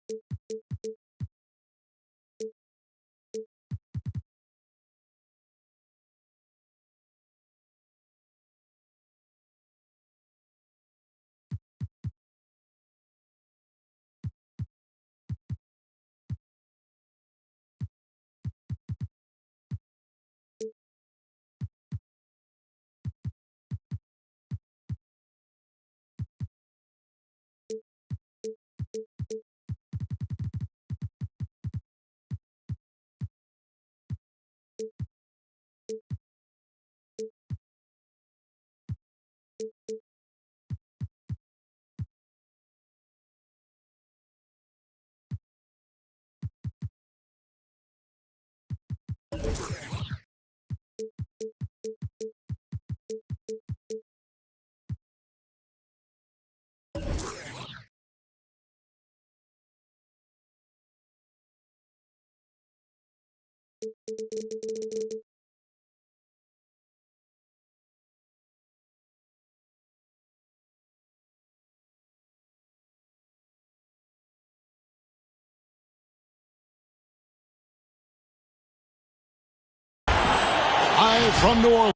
Live from New Orleans.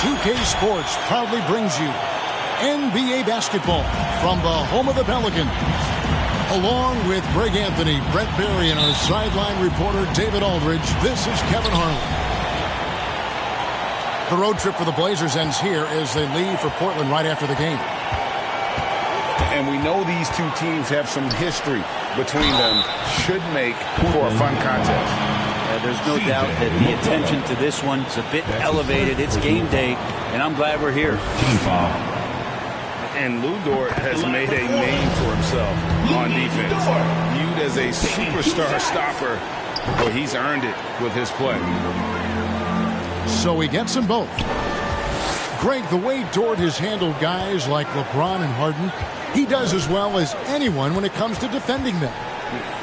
2K Sports proudly brings you NBA basketball from the home of the Pelicans. Along with Greg Anthony, Brett Berry, and our sideline reporter David Aldridge, this is Kevin Harlan. The road trip for the Blazers ends here as they leave for Portland right after the game. And we know these two teams have some history between them. Should make for a fun contest. There's no doubt that the attention to this one is a bit elevated. It's game day, and I'm glad we're here. And Lu Dort has made a name for himself on defense. Viewed as a superstar stopper, but he's earned it with his play. So he gets them both. Greg, the way Dort has handled guys like LeBron and Harden, he does as well as anyone when it comes to defending them.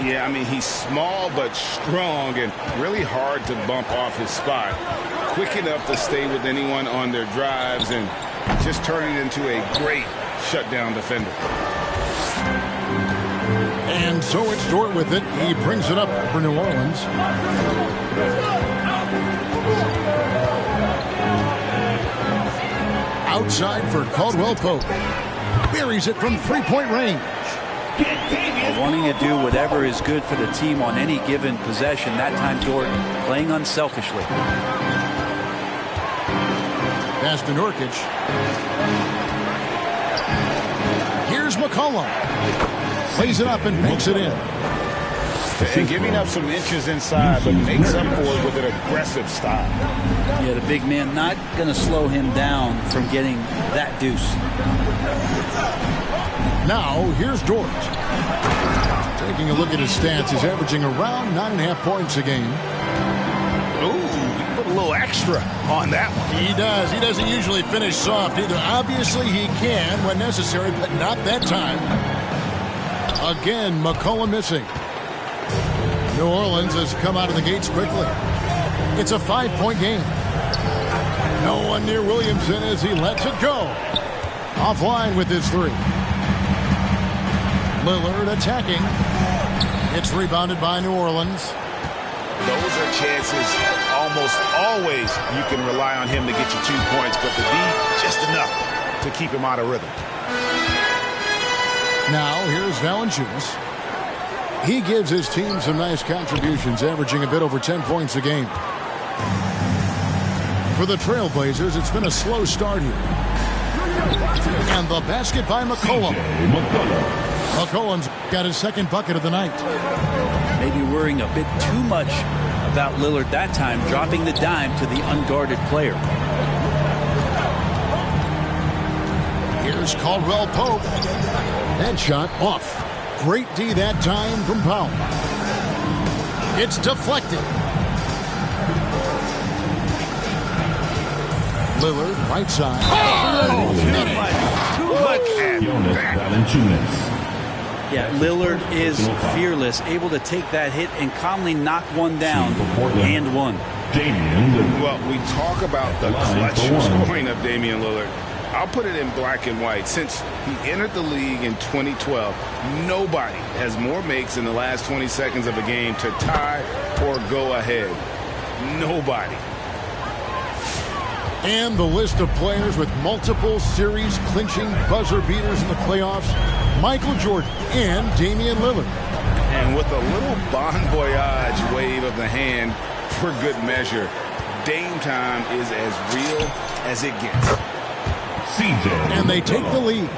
Yeah, I mean, he's small but strong and really hard to bump off his spot. Quick enough to stay with anyone on their drives and just turning into a great shutdown defender. And so it's Dort with it. He brings it up for New Orleans. Outside for Caldwell Pope. Buries it from three-point range. Wanting to do whatever is good for the team on any given possession. That time Dort playing unselfishly. Pass to Nurkic. Here's McCollum. Plays it up and makes it in. And giving up some inches inside, but makes up for it with an aggressive style. Yeah, the big man not going to slow him down from getting that deuce. Now, here's Dort. Taking a look at his stats, he's averaging around 9.5 points a game. Ooh, put a little extra on that one. He does. He doesn't usually finish soft either. Obviously, he can when necessary, but not that time. Again, McCollum missing. New Orleans has come out of the gates quickly. It's a 5-point game. No one near Williamson as he lets it go. Offline with his three. Lillard attacking. It's rebounded by New Orleans. Those are chances almost always you can rely on him to get you 2 points, but the D just enough to keep him out of rhythm. Now here's Valanciunas. He gives his team some nice contributions, averaging a bit over 10 points a game. For the Trailblazers, it's been a slow start here. And the basket by McCollum. McCollum's got his second bucket of the night. Maybe worrying a bit too much about Lillard that time, dropping the dime to the unguarded player. Here's Caldwell Pope. That shot off. Great D that time from Powell. It's deflected. Lillard, right side. Oh! Look at that. Yeah, Lillard is fearless, able to take that hit and calmly knock one down and one. Well, we talk about the clutch scoring of Damian Lillard. I'll put it in black and white. Since he entered the league in 2012, nobody has more makes in the last 20 seconds of a game to tie or go ahead. Nobody. And the list of players with multiple series clinching buzzer beaters in the playoffs: Michael Jordan and Damian Lillard. And with a little bon voyage wave of the hand for good measure, Dame time is as real as it gets. And they take the lead.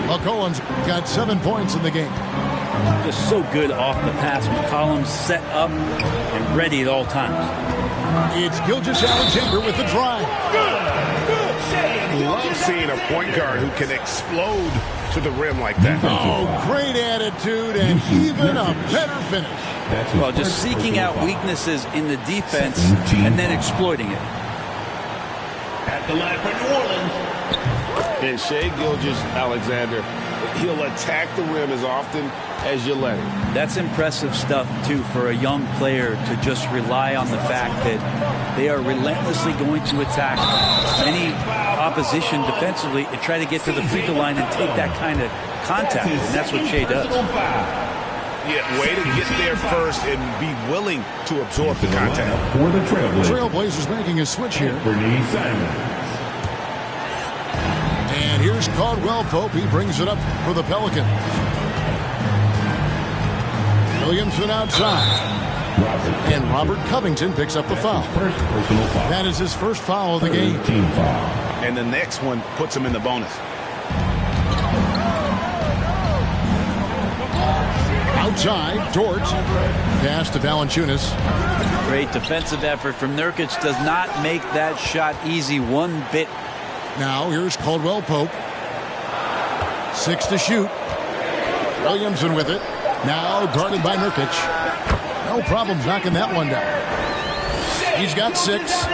McCollum's got 7 points in the game. Just so good off the pass. McCollum's set up and ready at all times. It's Gilgeous-Alexander with the drive. Love seeing a point guard who can explode to the rim like that. Oh, great attitude and even a better finish. Well, just seeking out weaknesses in the defense and then exploiting it. At the line for New Orleans. And Shai Gilgeous-Alexander, he'll attack the rim as often as you let him. That's impressive stuff, too, for a young player to just rely on the fact that they are relentlessly going to attack any opposition defensively and try to get to the free throw line and take that kind of contact. And that's what Shai does. Yeah, way to get there first and be willing to absorb the contact. For the Trailblazers making a switch here. Bernie Simons. And here's Caldwell Pope. He brings it up for the Pelicans. Williamson outside. And Robert Covington picks up the foul. First personal foul. That is his first foul of the game. Team foul. And the next one puts him in the bonus. Outside, Dort. Pass to Valanciunas. Great defensive effort from Nurkic. Does not make that shot easy one bit. Now here's Caldwell Pope. 6 to shoot. Williamson with it. Now guarded by Nurkic. No problems knocking that one down. He's got 6.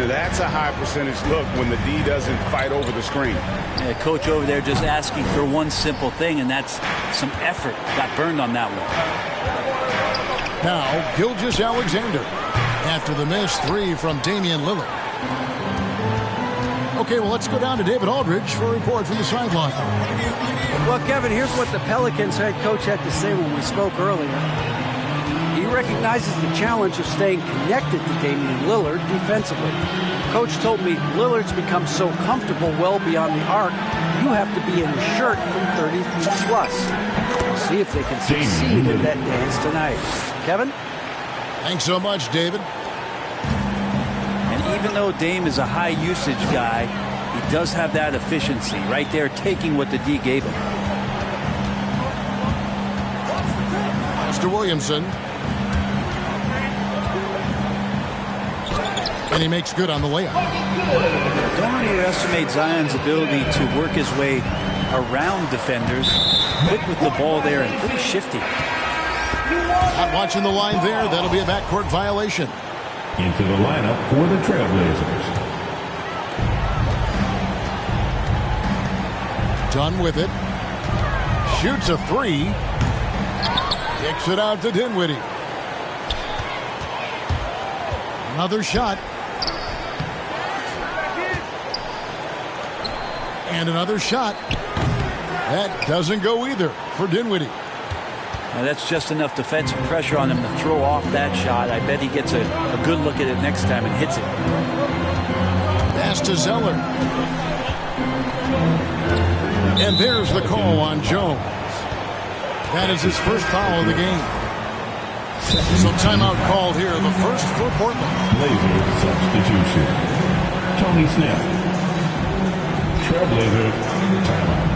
That's a high percentage look when the D doesn't fight over the screen. Yeah, coach over there just asking for one simple thing, and that's some effort. Got burned on that one. Now Gilgeous-Alexander after the missed 3 from Damian Lillard. Okay, well, let's go down to David Aldridge for a report from the sideline. Well, Kevin, here's what the Pelicans head coach had to say when we spoke earlier. He recognizes the challenge of staying connected to Damian Lillard defensively. Coach told me Lillard's become so comfortable well beyond the arc, you have to be in a shirt from 30 feet plus. We'll see if they can succeed in that dance tonight. Kevin? Thanks so much, David. And even though Dame is a high usage guy, he does have that efficiency right there, taking what the D gave him. Mr. Williamson. And he makes good on the layup. Don't underestimate Zion's ability to work his way around defenders. Quick with the ball there and pretty shifty. Not watching the line there. That'll be a backcourt violation. Into the lineup for the Trailblazers. Done with it. Shoots a 3. Kicks it out to Dinwiddie. Another shot. And another shot. That doesn't go either for Dinwiddie. Now that's just enough defensive pressure on him to throw off that shot. I bet he gets a good look at it next time and hits it. Pass to Zeller. And there's the call on Jones. That is his first foul of the game. So timeout called here, the first for Portland. Blazers substitution. Tony Snell. Trailblazers timeout.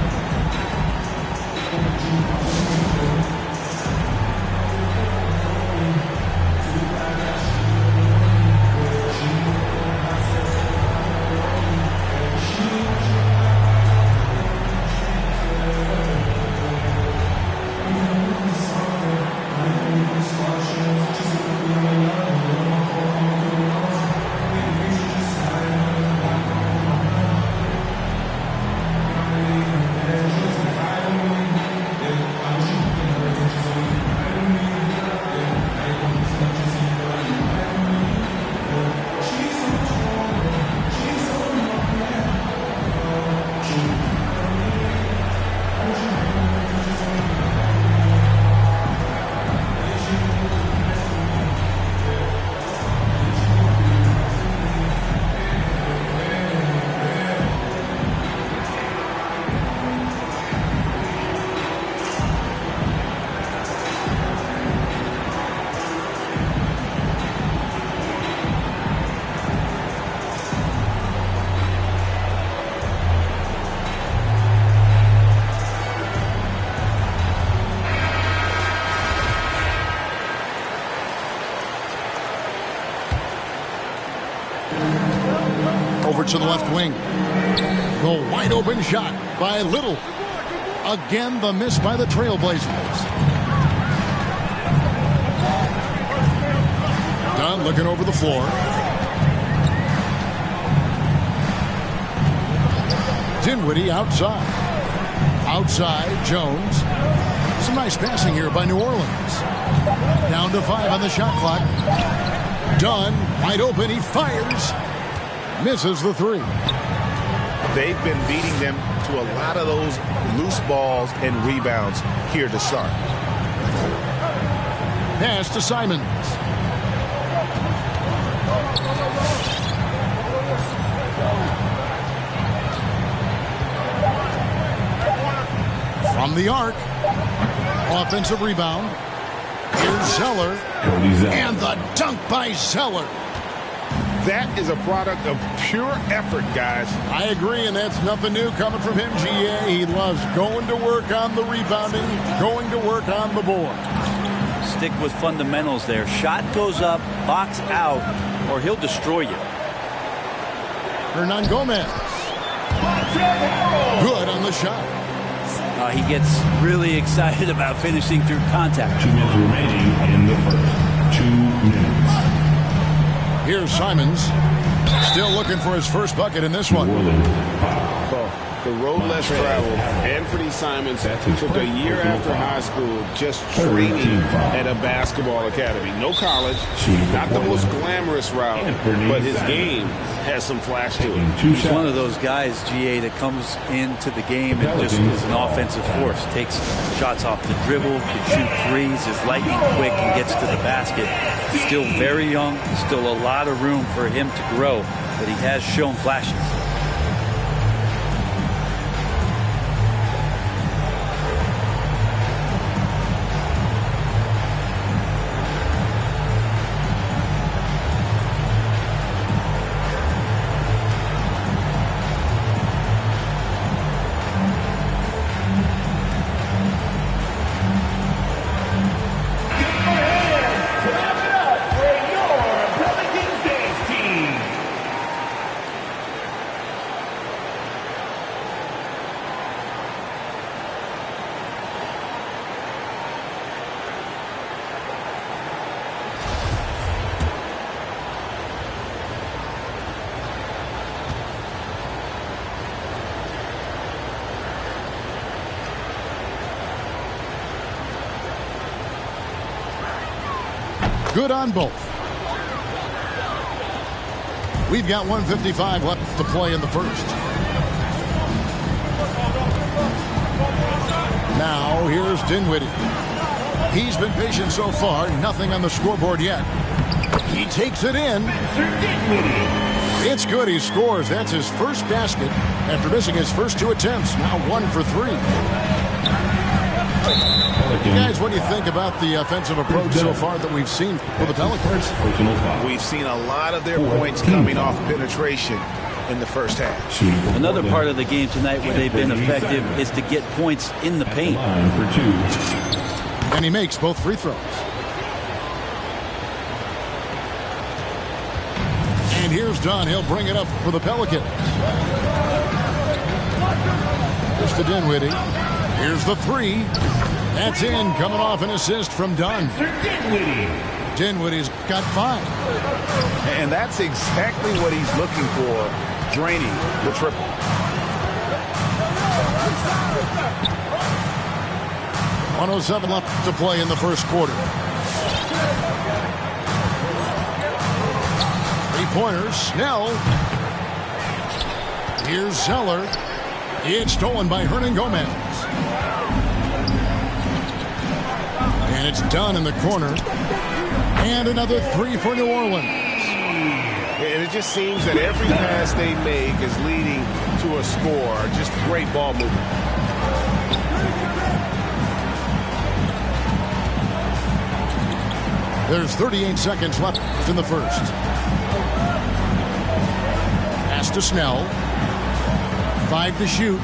Over to the left wing. The wide open shot by Little. Again, the miss by the Trailblazers. Dunn looking over the floor. Dinwiddie outside. Outside, Jones. Some nice passing here by New Orleans. Down to 5 on the shot clock. Dunn, wide open, he fires. Misses the 3. They've been beating them to a lot of those loose balls and rebounds here to start. Pass to Simons. From the arc. Offensive rebound. Here's Zeller. And the dunk by Zeller. That is a product of pure effort, guys. I agree, and that's nothing new coming from him, GA. He loves going to work on the rebounding, going to work on the board. Stick with fundamentals there. Shot goes up, box out, or he'll destroy you. Hernan Gomez. Good on the shot. He gets really excited about finishing through contact. 2 minutes remaining in the first. 2 minutes. Here's Simons. Still looking for his first bucket in this one. The road less traveled. Anthony Simons took a year after high school just training at a basketball academy. No college, not the most glamorous route, but his game has some flash to it. He's one of those guys, GA, that comes into the game and just is an offensive force. Takes shots off the dribble, can shoot threes, is lightning quick, and gets to the basket. Still very young, still a lot of room for him to grow, but he has shown flashes. Good on both. We've got 1:55 left to play in the first. Now here's Dinwiddie. He's been patient so far. Nothing on the scoreboard yet. He takes it in. It's good. He scores. That's his first basket after missing his first 2 attempts. Now 1 for 3. Guys, what do you think about the offensive approach so far that we've seen for the Pelicans? We've seen a lot of their points coming off penetration in the first half. Another part of the game tonight where they've been effective is to get points in the paint. And he makes both free throws. And here's Dunn. He'll bring it up for the Pelicans. Just to Dinwiddie. Here's the 3. That's in, coming off an assist from Dunn. Dinwiddie's got 5. And that's exactly what he's looking for, draining the triple. .107 left to play in the first quarter. 3-pointers, Snell. Here's Zeller. It's stolen by Hernan Gomez. And it's done in the corner. And another 3 for New Orleans. And it just seems that every pass they make is leading to a score. Just great ball movement. There's 38 seconds left in the first. Pass to Snell. 5 to shoot.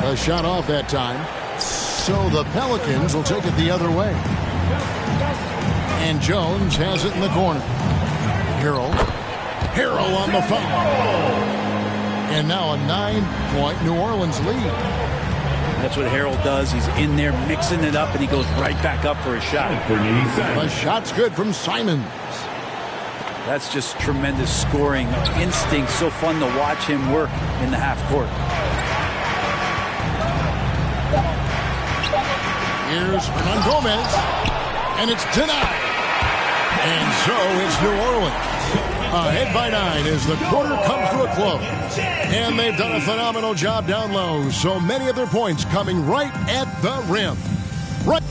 A shot off that time. So the Pelicans will take it the other way. And Jones has it in the corner. Harrell on the foul. And now a 9-point New Orleans lead. That's what Harrell does. He's in there mixing it up, and he goes right back up for a shot. The shot's good from Simons. That's just tremendous scoring instinct. So fun to watch him work in the half court. Here's Hernan Gomez, and it's denied. And so it's New Orleans. Ahead by 9 as the quarter comes to a close. And they've done a phenomenal job down low. So many of their points coming right at the rim. Right.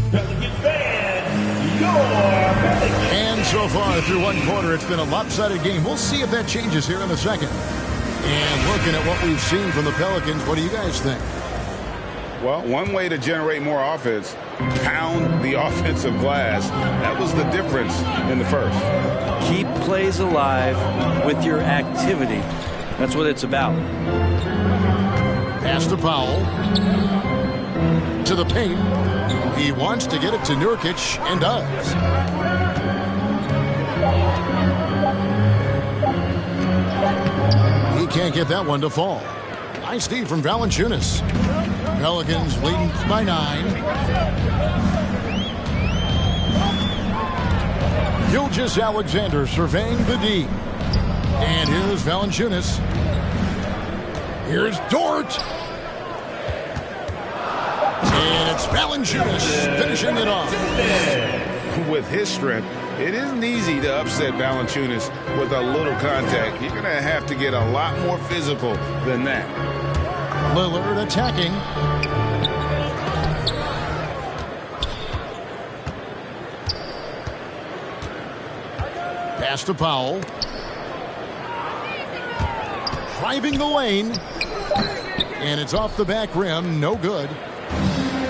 Pelicans fans, your Pelicans. And so far through one quarter, it's been a lopsided game. We'll see if that changes here in the second. And looking at what we've seen from the Pelicans, what do you guys think? Well, one way to generate more offense, pound the offensive glass. That was the difference in the first. Keep plays alive with your activity. That's what it's about. Pass to Powell. To the paint. He wants to get it to Nurkic and does. He can't get that one to fall. Nice D from Valanciunas. Pelicans leading by 9. Gilgeous-Alexander surveying the D. And here's Valanciunas. Here's Dort. And it's Valanciunas finishing it off. With his strength, it isn't easy to upset Valanciunas with a little contact. You're going to have to get a lot more physical than that. Lillard attacking. Pass to Powell. Driving the lane. And it's off the back rim. No good.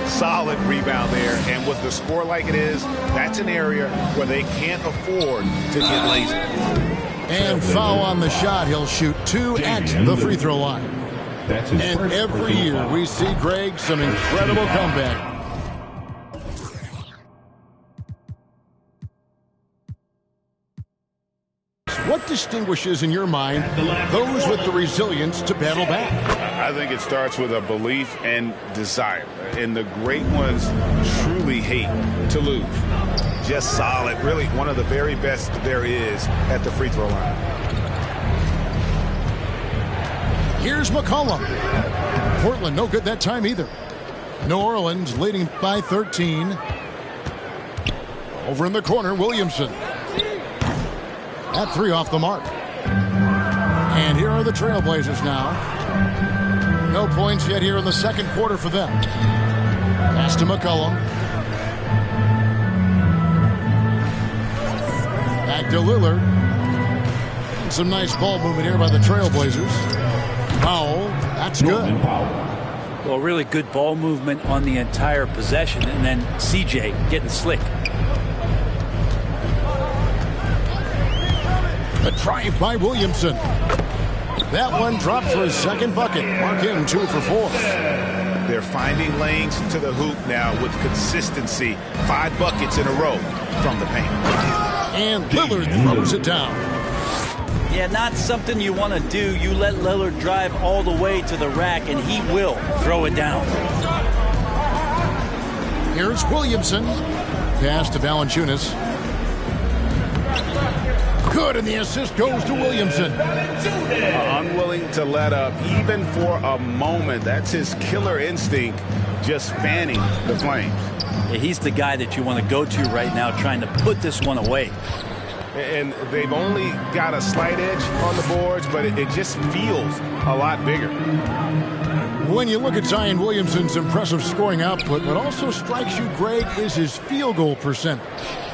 Solid rebound there. And with the score like it is, that's an area where they can't afford to get lazy. And foul on the shot. He'll shoot 2 at the free throw line. And every year we see, Greg, some incredible comeback. What distinguishes, in your mind, those with the resilience to battle back? I think it starts with a belief and desire. And the great ones truly hate to lose. Just solid. Really one of the very best there is at the free throw line. Here's McCollum. Portland no good that time either. New Orleans leading by 13. Over in the corner, Williamson. That 3 off the mark. And here are the Trailblazers now. No points yet here in the second quarter for them. Pass to McCollum. Back to Lillard. Some nice ball movement here by the Trailblazers. Powell, that's good. Well, really good ball movement on the entire possession, and then CJ getting slick. The drive by Williamson. That one dropped for his second bucket. Mark him 2 for 4. They're finding lanes to the hoop now with consistency. 5 buckets in a row from the paint. And Lillard throws it down. Yeah, not something you want to do. You let Lillard drive all the way to the rack, and he will throw it down. Here's Williamson. Pass to Valanciunas. Good, and the assist goes to Williamson. Unwilling to let up even for a moment. That's his killer instinct, just fanning the flames. Yeah, he's the guy that you want to go to right now, trying to put this one away. And they've only got a slight edge on the boards, but it just feels a lot bigger. When you look at Zion Williamson's impressive scoring output, what also strikes you, Greg, is his field goal percentage.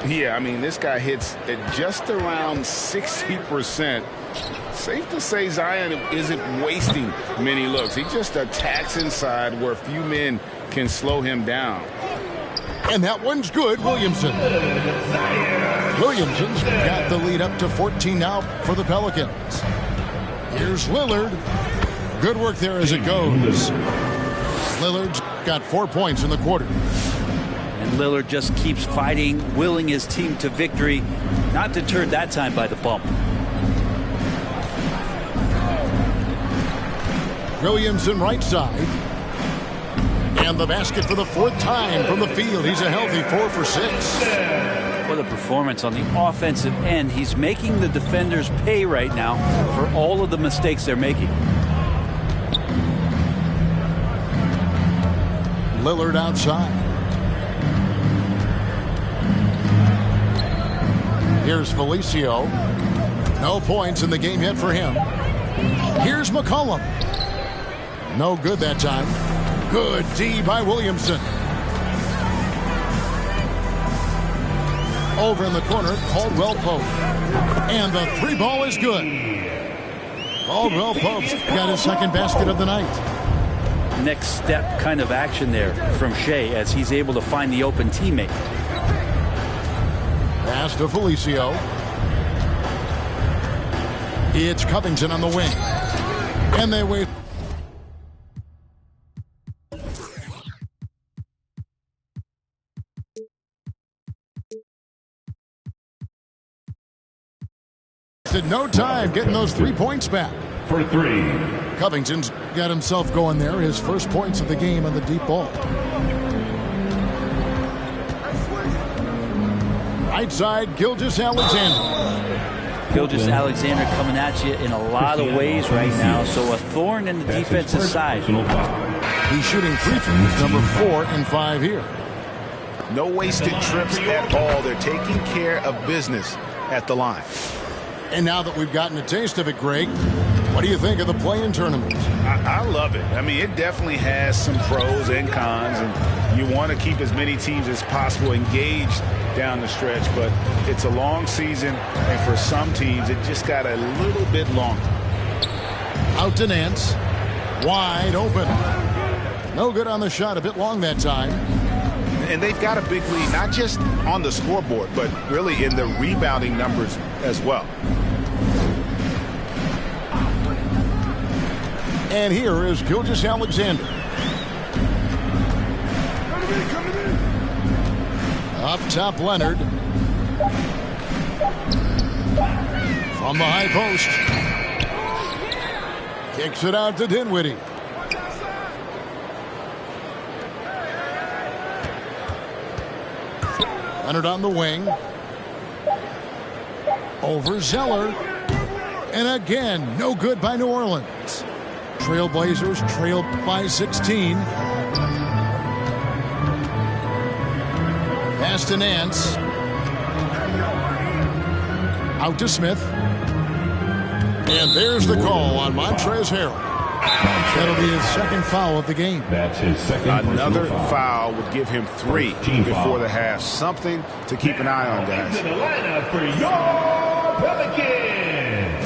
Yeah, I mean, this guy hits at just around 60%. Safe to say Zion isn't wasting many looks. He just attacks inside where few men can slow him down. And that one's good, Williamson. Williamson's got the lead up to 14 now for the Pelicans. Here's Lillard. Good work there as it goes. Lillard's got 4 points in the quarter. And Lillard just keeps fighting, willing his team to victory. Not deterred that time by the bump. Williamson right side. And the basket for the 4th time from the field. He's a healthy 4 for 6. What a performance on the offensive end. He's making the defenders pay right now for all of the mistakes they're making. Lillard outside. Here's Felicio. No points in the game yet for him. Here's McCollum. No good that time. Good D by Williamson. Over in the corner, Caldwell Pope. And the three ball is good. Caldwell Pope's got his second basket of the night. Next step kind of action there from Shea as he's able to find the open teammate. Pass to Felicio. It's Covington on the wing. And they wait. No time getting those 3 points back. For three. Covington's got himself going there. His first points of the game on the deep ball. Right side, Gilgeous-Alexander. Gilgeous-Alexander coming at you in a lot of ways right now, so a thorn in the defensive side. He's shooting free throws, number 4 and 5 here. No wasted trips at all. They're taking care of business at the line. And now that we've gotten a taste of it, Greg, what do you think of the play-in tournament? I love it. I mean, it definitely has some pros and cons, and you want to keep as many teams as possible engaged down the stretch, but it's a long season, and for some teams, it just got a little bit longer. Out to Nance. Wide open. No good on the shot. A bit long that time. And they've got a big lead, not just on the scoreboard, but really in the rebounding numbers as well. And here is Gilgeous-Alexander. Up top, Leonard. From the high post. Kicks it out to Dinwiddie. Leonard on the wing. Over Zeller. And again, no good by New Orleans. Trailblazers trailed by 16. Pass to Nance. Out to Smith. And there's the call on Montrezl Harrell. That'll be his second foul of the game. That's his second. Another foul would give him 3 before the half. Something to keep an eye on, guys. Into the lineup for your Pelicans,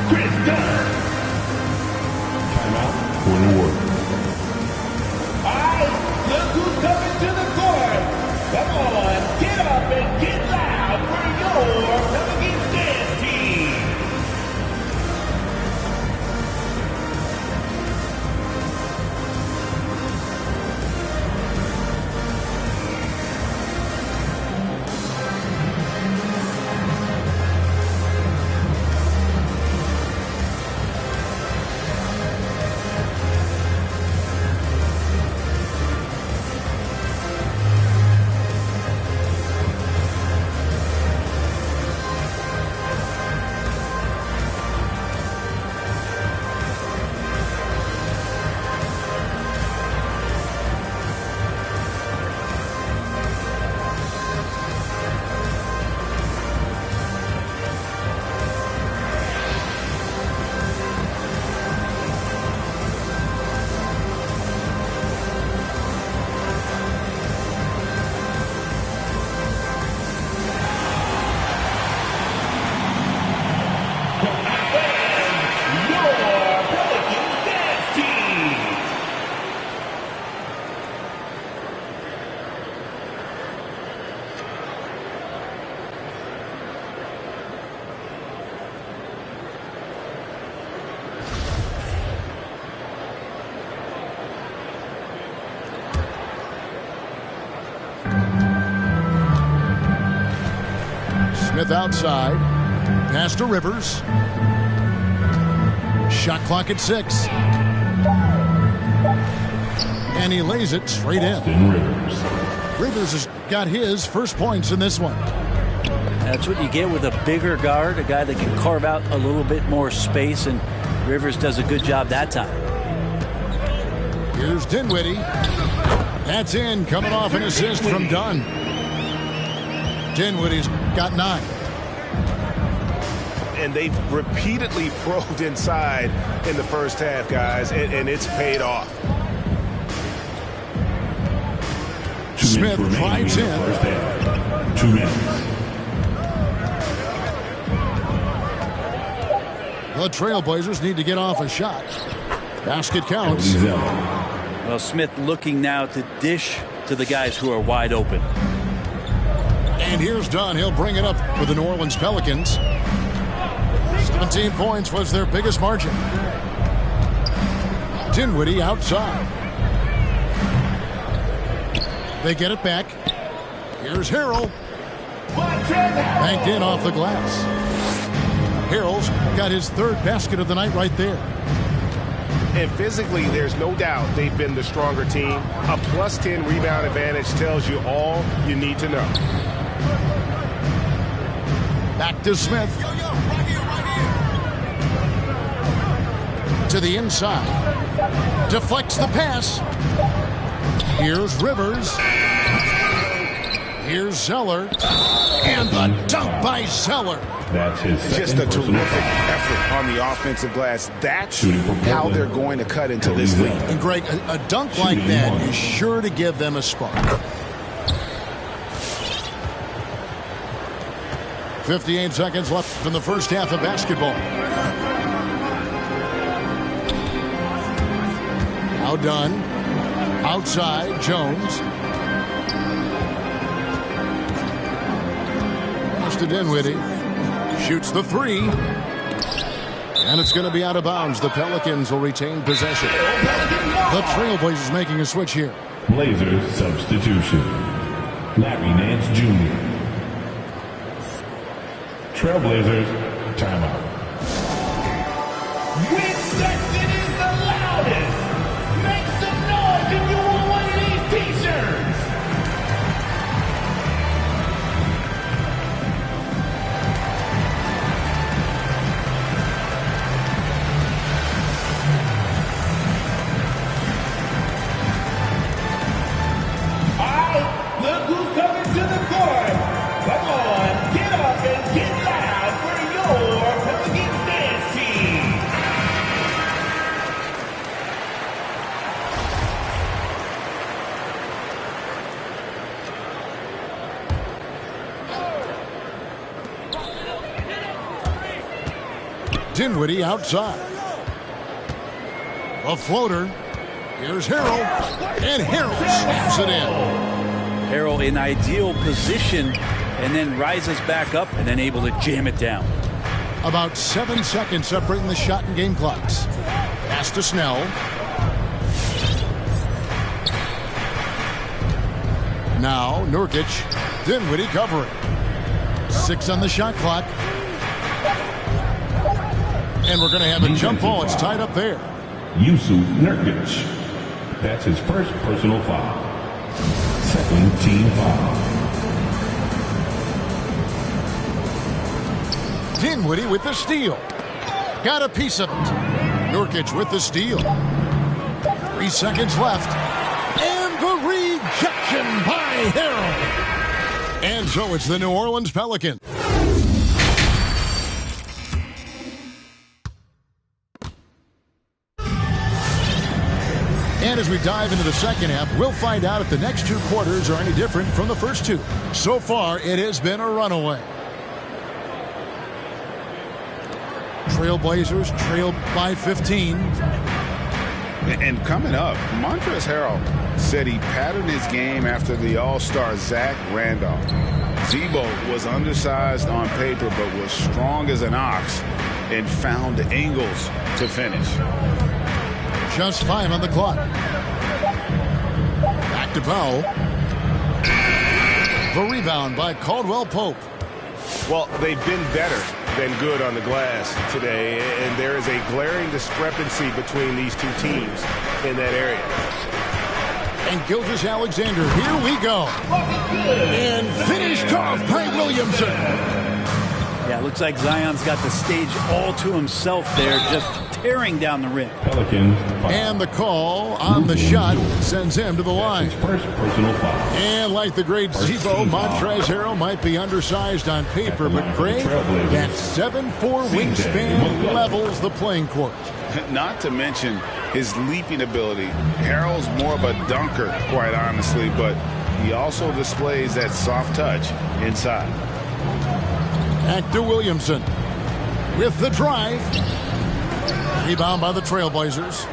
Chris Dunn. Timeout for the Warriors. All right, look who's coming to the court. Come on, get up and get loud for your Pelicans dance team. Smith outside. Pass to Rivers. Shot clock at 6. And he lays it straight in. Rivers has got his first points in this one. That's what you get with a bigger guard, a guy that can carve out a little bit more space, and Rivers does a good job that time. Here's Dinwiddie. That's in, coming off an assist from Dunn. Dinwiddie's got 9. And they've repeatedly probed inside in the first half, guys, and it's paid off. Smith drives in. First half. 2 minutes. The Trailblazers need to get off a shot. Basket counts. Well, Smith looking now to dish to the guys who are wide open. And here's Dunn. He'll bring it up for the New Orleans Pelicans. 17 points was their biggest margin. Dinwiddie outside. They get it back. Here's Harrell. Banked in off the glass. Harrell's got his third basket of the night right there. And physically, there's no doubt they've been the stronger team. A plus 10 rebound advantage tells you all you need to know. Back to Smith. To the inside. Deflects the pass. Here's Rivers. Here's Zeller. And the dunk by Zeller. That's his Just a terrific effort on the offensive glass. That's how they're going to cut into this league. And Greg, a dunk like that is sure to give them a spark. 58 seconds left in the first half of basketball. Now Dunn. Outside, Jones. Pass to Dinwiddie. Shoots the three. And it's going to be out of bounds. The Pelicans will retain possession. The Trailblazers making a switch here. Blazers substitution. Larry Nance Jr. Trailblazers timeout. When Sexton is the loudest, make some noise if you want one of these t-shirts. All right, look who's coming to the court. Come on, get up and get loud for your Pelicans dance team. Dinwiddie outside. A floater. Here's Harrell. And Harrell snaps it in. Harrell in ideal position and then rises back up and then able to jam it down. About 7 seconds separating the shot and game clocks. Pass to Snell. Now Nurkic. Dinwiddie covering. 6 on the shot clock. And we're going to have a jump ball. It's tied up there. Yusuf Nurkic. That's his first personal foul. Second team foul. Dinwiddie with the steal. Got a piece of it. Nurkic with the steal. 3 seconds left. And the rejection by Harrell. And so it's the New Orleans Pelicans. And as we dive into the second half, we'll find out if the next 2 quarters are any different from the first 2. So far, it has been a runaway. Trailblazers trailed by 15. And coming up, Montrezl Harrell said he patterned his game after the All-Star Zach Randolph. Z-Bo was undersized on paper but was strong as an ox and found angles to finish. Just 5 on the clock. Back to Powell. The rebound by Caldwell Pope. Well, they've been better than good on the glass today, and there is a glaring discrepancy between these two teams in that area. And Gilgeous-Alexander, here we go. And finished off by Williamson. Yeah, it looks like Zion's got the stage all to himself there, just tearing down the rim. Pelicans foul. And the call on the shot sends him to the line. His first personal foul. And like the great Z-Bo, Montrezl Harrell might be undersized on paper, but Craig, that 7'4" wingspan levels the playing court. Not to mention his leaping ability. Harrell's more of a dunker, quite honestly, but he also displays that soft touch inside. Back to Williamson with the drive. Rebound by the Trailblazers.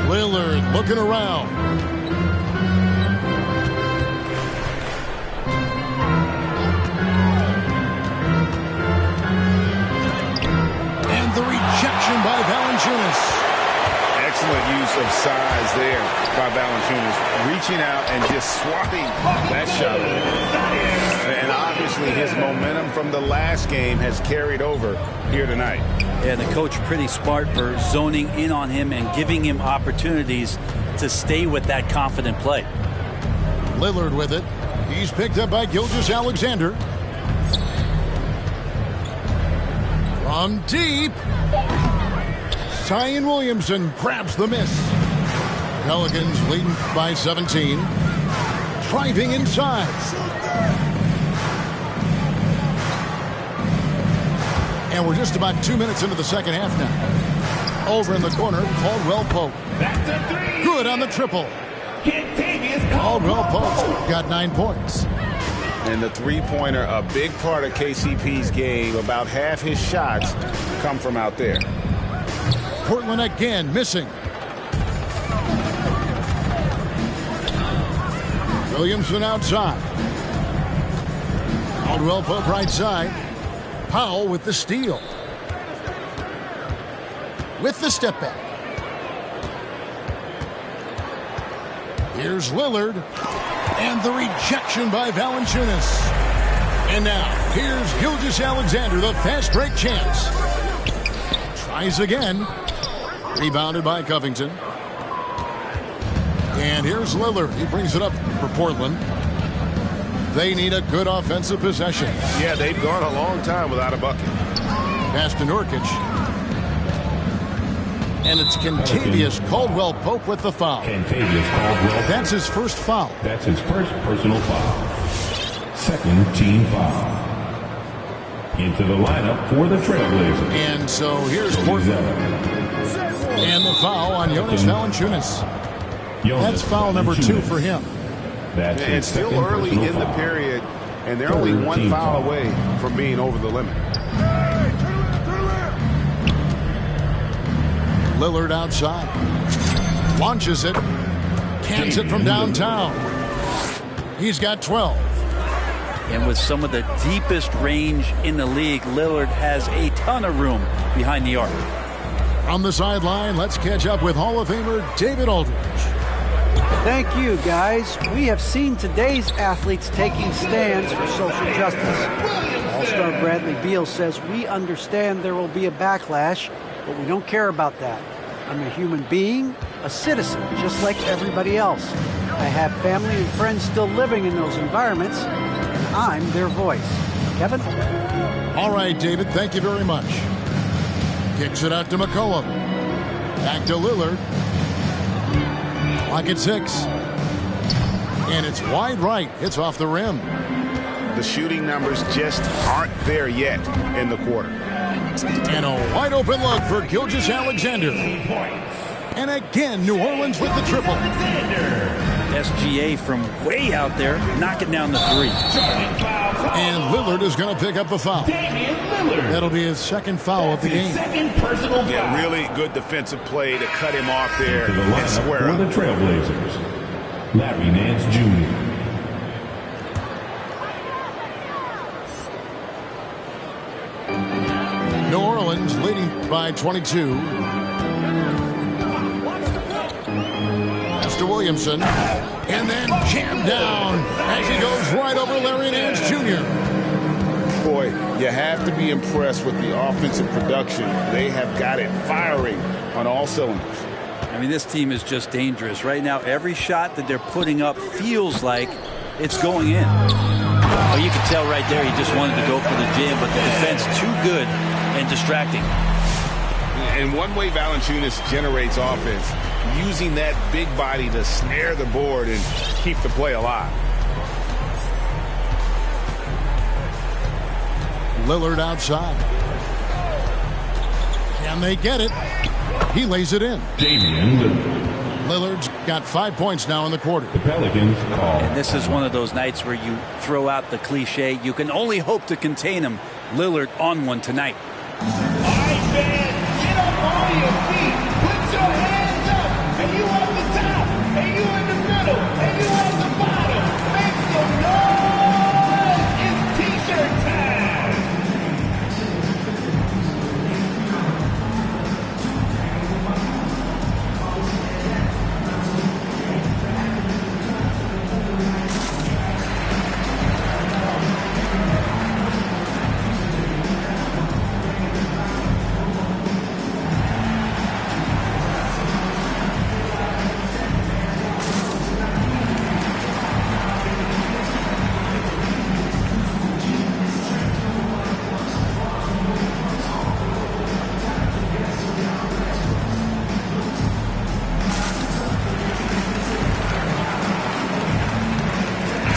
Lillard looking around. And the rejection by Valanciunas. Excellent use of size there by Valanciunas, reaching out and just swatting that shot. And obviously his momentum from the last game has carried over here tonight. Yeah, the coach pretty smart for zoning in on him and giving him opportunities to stay with that confident play. Lillard with it. He's picked up by Gilgeous-Alexander. From deep. Zion Williamson grabs the miss. Pelicans leading by 17. Driving inside. And we're just about 2 minutes into the second half now. Over in the corner, Caldwell Pope. Good on the triple. Caldwell Pope's got 9 points. And the three-pointer, a big part of KCP's game. About half his shots come from out there. Portland again missing. Williamson outside. Caldwell Pope right side. Powell with the steal. With the step back. Here's Lillard. And the rejection by Valanciunas. And now, here's Gilgeous-Alexander, the fast break chance. Tries again. Rebounded by Covington. And here's Lillard. He brings it up for Portland. They need a good offensive possession. Yeah, they've gone a long time without a bucket. Pass to Nurkic. And it's Kentavious Caldwell Pope with the foul. Kentavious Caldwell. That's his first foul. That's his first personal foul. Second team foul. Into the lineup for the Trailblazers. And so here's Portland. And the foul on Jonas Valanciunas. That's foul number 2 for him. That's it's still early in the period, and they're only one foul away from being over the limit. Lillard outside. Launches it. Cans it from downtown. He's got 12. And with some of the deepest range in the league, Lillard has a ton of room behind the arc. On the sideline, let's catch up with Hall of Famer David Aldridge. Thank you, guys. We have seen today's athletes taking stands for social justice. All-star Bradley Beal says, "We understand there will be a backlash, but we don't care about that. I'm a human being, a citizen, just like everybody else. I have family and friends still living in those environments, and I'm their voice." Kevin? All right, David, thank you very much. Kicks it out to McCollum. Back to Lillard. Clock at 6. And it's wide right. It's off the rim. The shooting numbers just aren't there yet in the quarter. And a wide open look for Gilgeous-Alexander. And again, New Orleans with the triple. SGA from way out there, knocking down the 3. And Lillard is going to pick up the foul. That'll be his second foul of the game. Yeah, really good defensive play to cut him off there To the and lineup square for up. the Trailblazers. Larry Nance Jr. New Orleans leading by 22. Pass to Williamson. And then jammed down as he goes right over Larry Nance Jr. Boy, you have to be impressed with the offensive production. They have got it firing on all cylinders. I mean, this team is just dangerous. Right now, every shot that they're putting up feels like it's going in. Oh, you can tell right there he just wanted to go for the jam, but the defense too good and distracting. And one way Valanciunas generates offense, using that big body to snare the board and keep the play alive. Lillard outside. Can they get it? He lays it in. Damian Lillard. Lillard's got 5 points now in the quarter. The Pelicans call. And this is one of those nights where you throw out the cliche. You can only hope to contain him. Lillard on one tonight. All right, fans, get up on your feet. Put your hands up. And you at the top. And you in the middle. And you at the bottom. Make some noise. It's T-shirt time.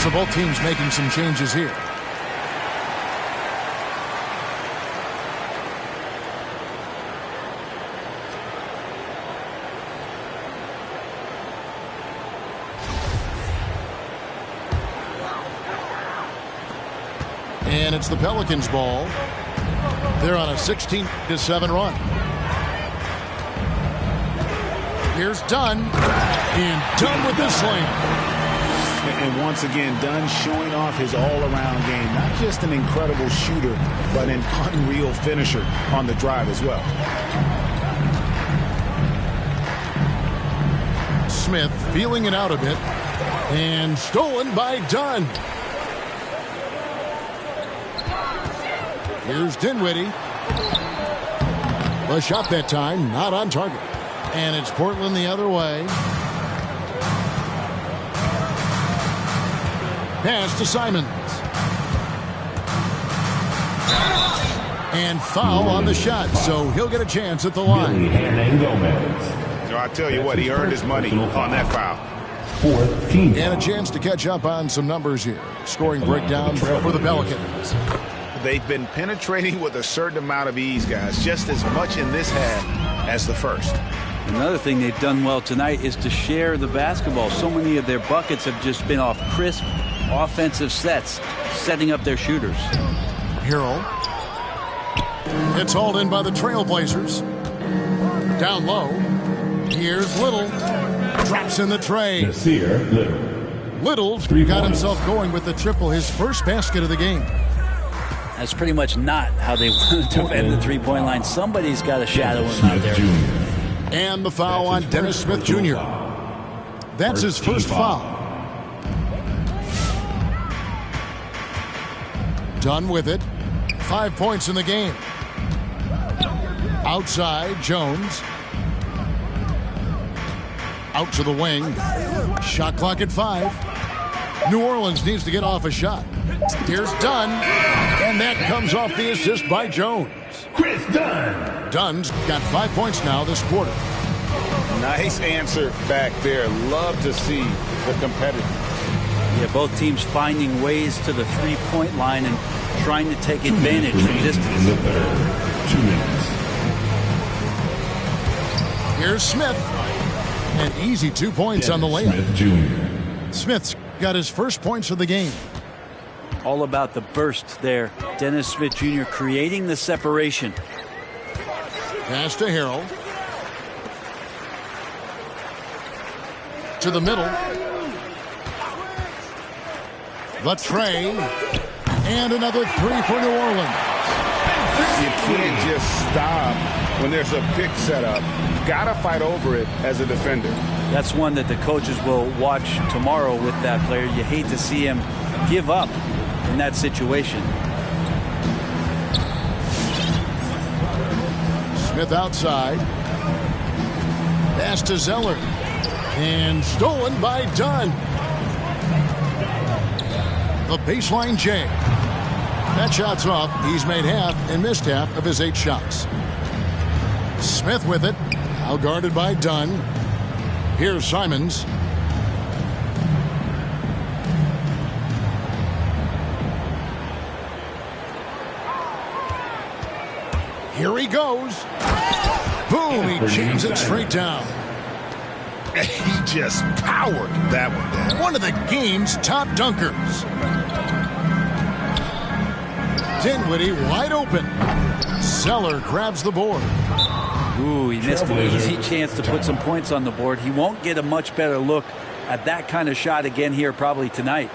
So both teams making some changes here. And it's the Pelicans' ball. They're on a 16-7 run. Here's Dunn. And Dunn with the slam. And once again, Dunn showing off his all-around game. Not just an incredible shooter, but an unreal finisher on the drive as well. Smith feeling it out a bit. And stolen by Dunn. Here's Dinwiddie. The shot that time, not on target. And it's Portland the other way. Pass to Simons. And foul on the shot, so he'll get a chance at the line. So I tell you what, he earned his money on that foul. And a chance to catch up on some numbers here. Scoring breakdown for the Pelicans. They've been penetrating with a certain amount of ease, guys, just as much in this half as the first. Another thing they've done well tonight is to share the basketball. So many of their buckets have just been off crisp offensive sets, setting up their shooters. Harrell. It's hauled in by the Trailblazers. Down low. Here's Little. Drops in the tray. Little's got himself going with the triple, his first basket of the game. That's pretty much not how they wanted to end the three-point line. Somebody's got to shadow him out there. And the foul on Dennis Smith Jr. That's his first foul. Done with it. 5 points in the game. Outside, Jones. Out to the wing. Shot clock at 5. New Orleans needs to get off a shot. Here's Dunn. And that comes off the assist by Jones. Chris Dunn. Dunn's got 5 points now this quarter. Nice answer back there. Love to see the competitive. Yeah, both teams finding ways to the three-point line and trying to take advantage from distance. In the third, 2 minutes. Here's Smith. An easy 2 points on the layup. Smith Jr. Smith's got his first points of the game. All about the burst there. Dennis Smith Jr. creating the separation. Pass to Harrell. To the middle. The tray. And another three for New Orleans. You can't just stop when there's a pick set up. Gotta fight over it as a defender. That's one that the coaches will watch tomorrow with that player. You hate to see him give up in that situation. Smith outside. Pass to Zeller. And stolen by Dunn. The baseline J. That shot's off. He's made half and missed half of his 8 shots. Smith with it. Now guarded by Dunn. Here's Simons. Here he goes. Boom, he jams it straight down. He just powered that one down. One of the game's top dunkers. Dinwiddie wide open. Zeller grabs the board. Ooh, he missed an easy chance to put some points on the board. He won't get a much better look at that kind of shot again here probably tonight.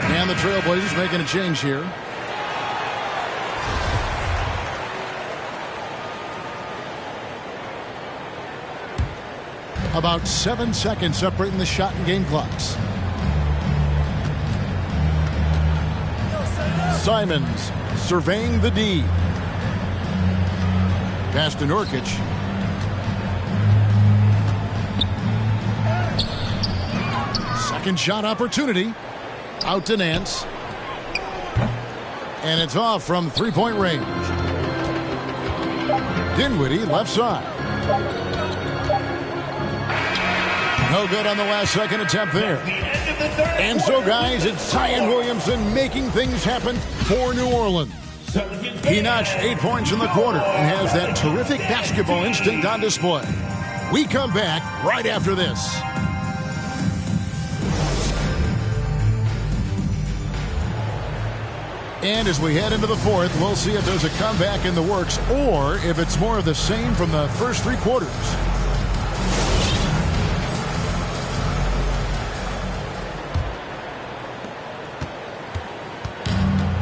And the Trailblazers making a change here. About 7 seconds separating the shot and game clocks. Simons surveying the D. Pass to Nurkic. Second shot opportunity. Out to Nance. And it's off from three-point range. Dinwiddie left side. No good on the last second attempt there. And so, guys, it's Zion Williamson making things happen for New Orleans. He notched 8 points in the quarter and has that terrific basketball instinct on display. We come back right after this. And as we head into the fourth, we'll see if there's a comeback in the works or if it's more of the same from the first three quarters.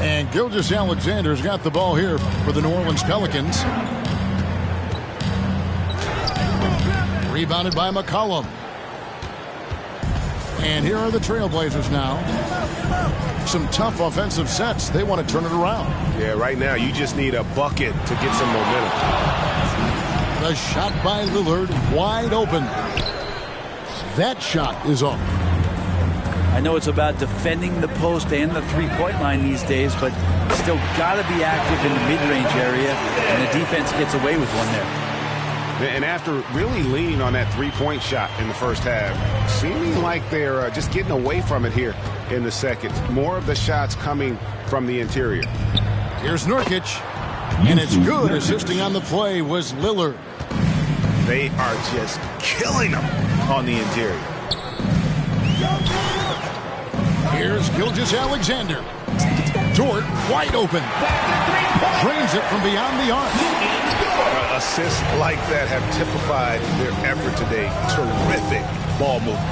And Gilgeous-Alexander's got the ball here for the New Orleans Pelicans. Rebounded by McCollum. And here are the Trailblazers now. Some tough offensive sets. They want to turn it around. Yeah, right now you just need a bucket to get some momentum. The shot by Lillard wide open. That shot is off. I know it's about defending the post and the three-point line these days, but still got to be active in the mid-range area, and the defense gets away with one there. And after really leaning on that three-point shot in the first half, seeming like they're just getting away from it here in the second. More of the shots coming from the interior. Here's Nurkic, and it's good. Assisting on the play was Lillard. They are just killing them on the interior. Here's Gilgeous-Alexander. Dort wide open. Drains it from beyond the arc. Assists like that have typified their effort today. Terrific ball movement.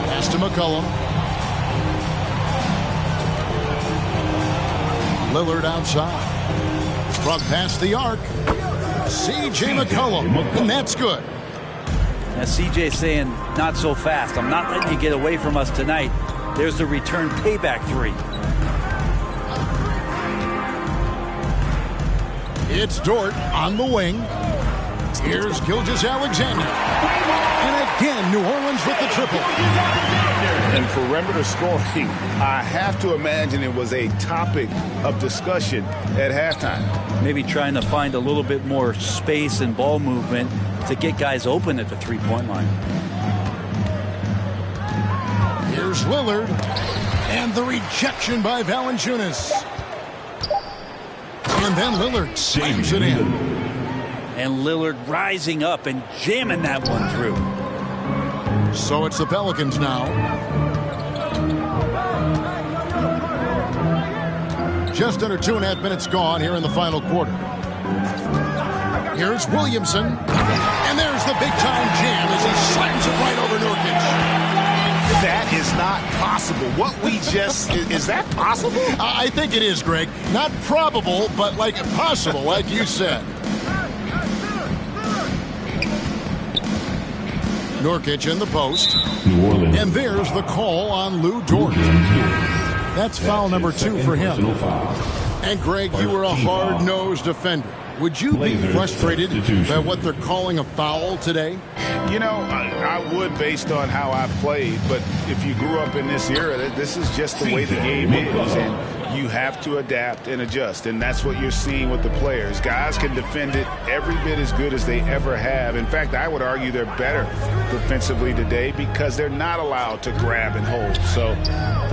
Pass to McCollum. Lillard outside. From past the arc. C.J. McCollum. And that's good. Now C.J. saying, not so fast. I'm not letting you get away from us tonight. There's the return payback three. It's Dort on the wing. Here's Gilgeous-Alexander. And again, New Orleans with the triple. And perimeter scoring, I have to imagine it was a topic of discussion at halftime. Maybe trying to find a little bit more space and ball movement to get guys open at the three-point line. Here's Lillard. And the rejection by Valanciunas. And then Lillard slams it in. And Lillard rising up and jamming that one through. So it's the Pelicans now. Just under 2.5 minutes gone here in the final quarter. Here's Williamson. And there's the big-time jam as he slams it right over Nurkic. That is not possible. What we just... is that possible? I think it is, Greg. Not probable, but like possible, like you said. Nurkic in the post. New Orleans. And there's the call on Lou Dort. That's foul number 2 for him. Personal foul. And Greg, you were a hard-nosed defender. Would you be frustrated by what they're calling a foul today? You know, I would based on how I played, but if you grew up in this era, this is just the way the game is, and you have to adapt and adjust, and that's what you're seeing with the players. Guys can defend it every bit as good as they ever have. In fact, I would argue they're better defensively today because they're not allowed to grab and hold. So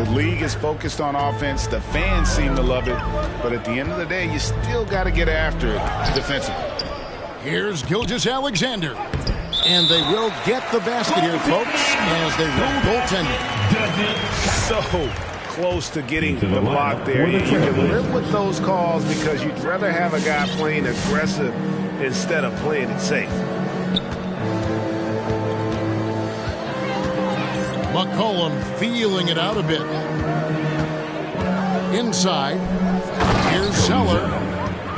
the league is focused on offense. The fans seem to love it, but at the end of the day, you still got to get after it defensively. Here's Gilgeous-Alexander. And they will get the basket here, folks, as they roll goaltending. So close to getting the block there. You can live with those calls because you'd rather have a guy playing aggressive instead of playing it safe. McCollum feeling it out a bit. Inside. Here's Zeller.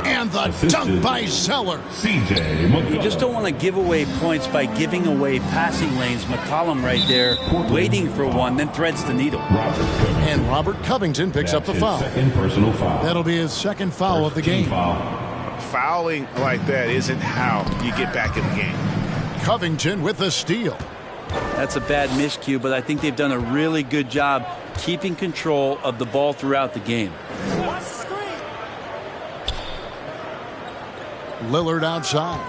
And the dunk by Zeller. You just don't want to give away points by giving away passing lanes. McCollum right there waiting for one, then threads the needle. And Robert Covington picks up the foul. Second personal foul. That'll be his second foul of the game. Fouling like that isn't how you get back in the game. Covington with the steal. That's a bad miscue, but I think they've done a really good job keeping control of the ball throughout the game. Lillard outside.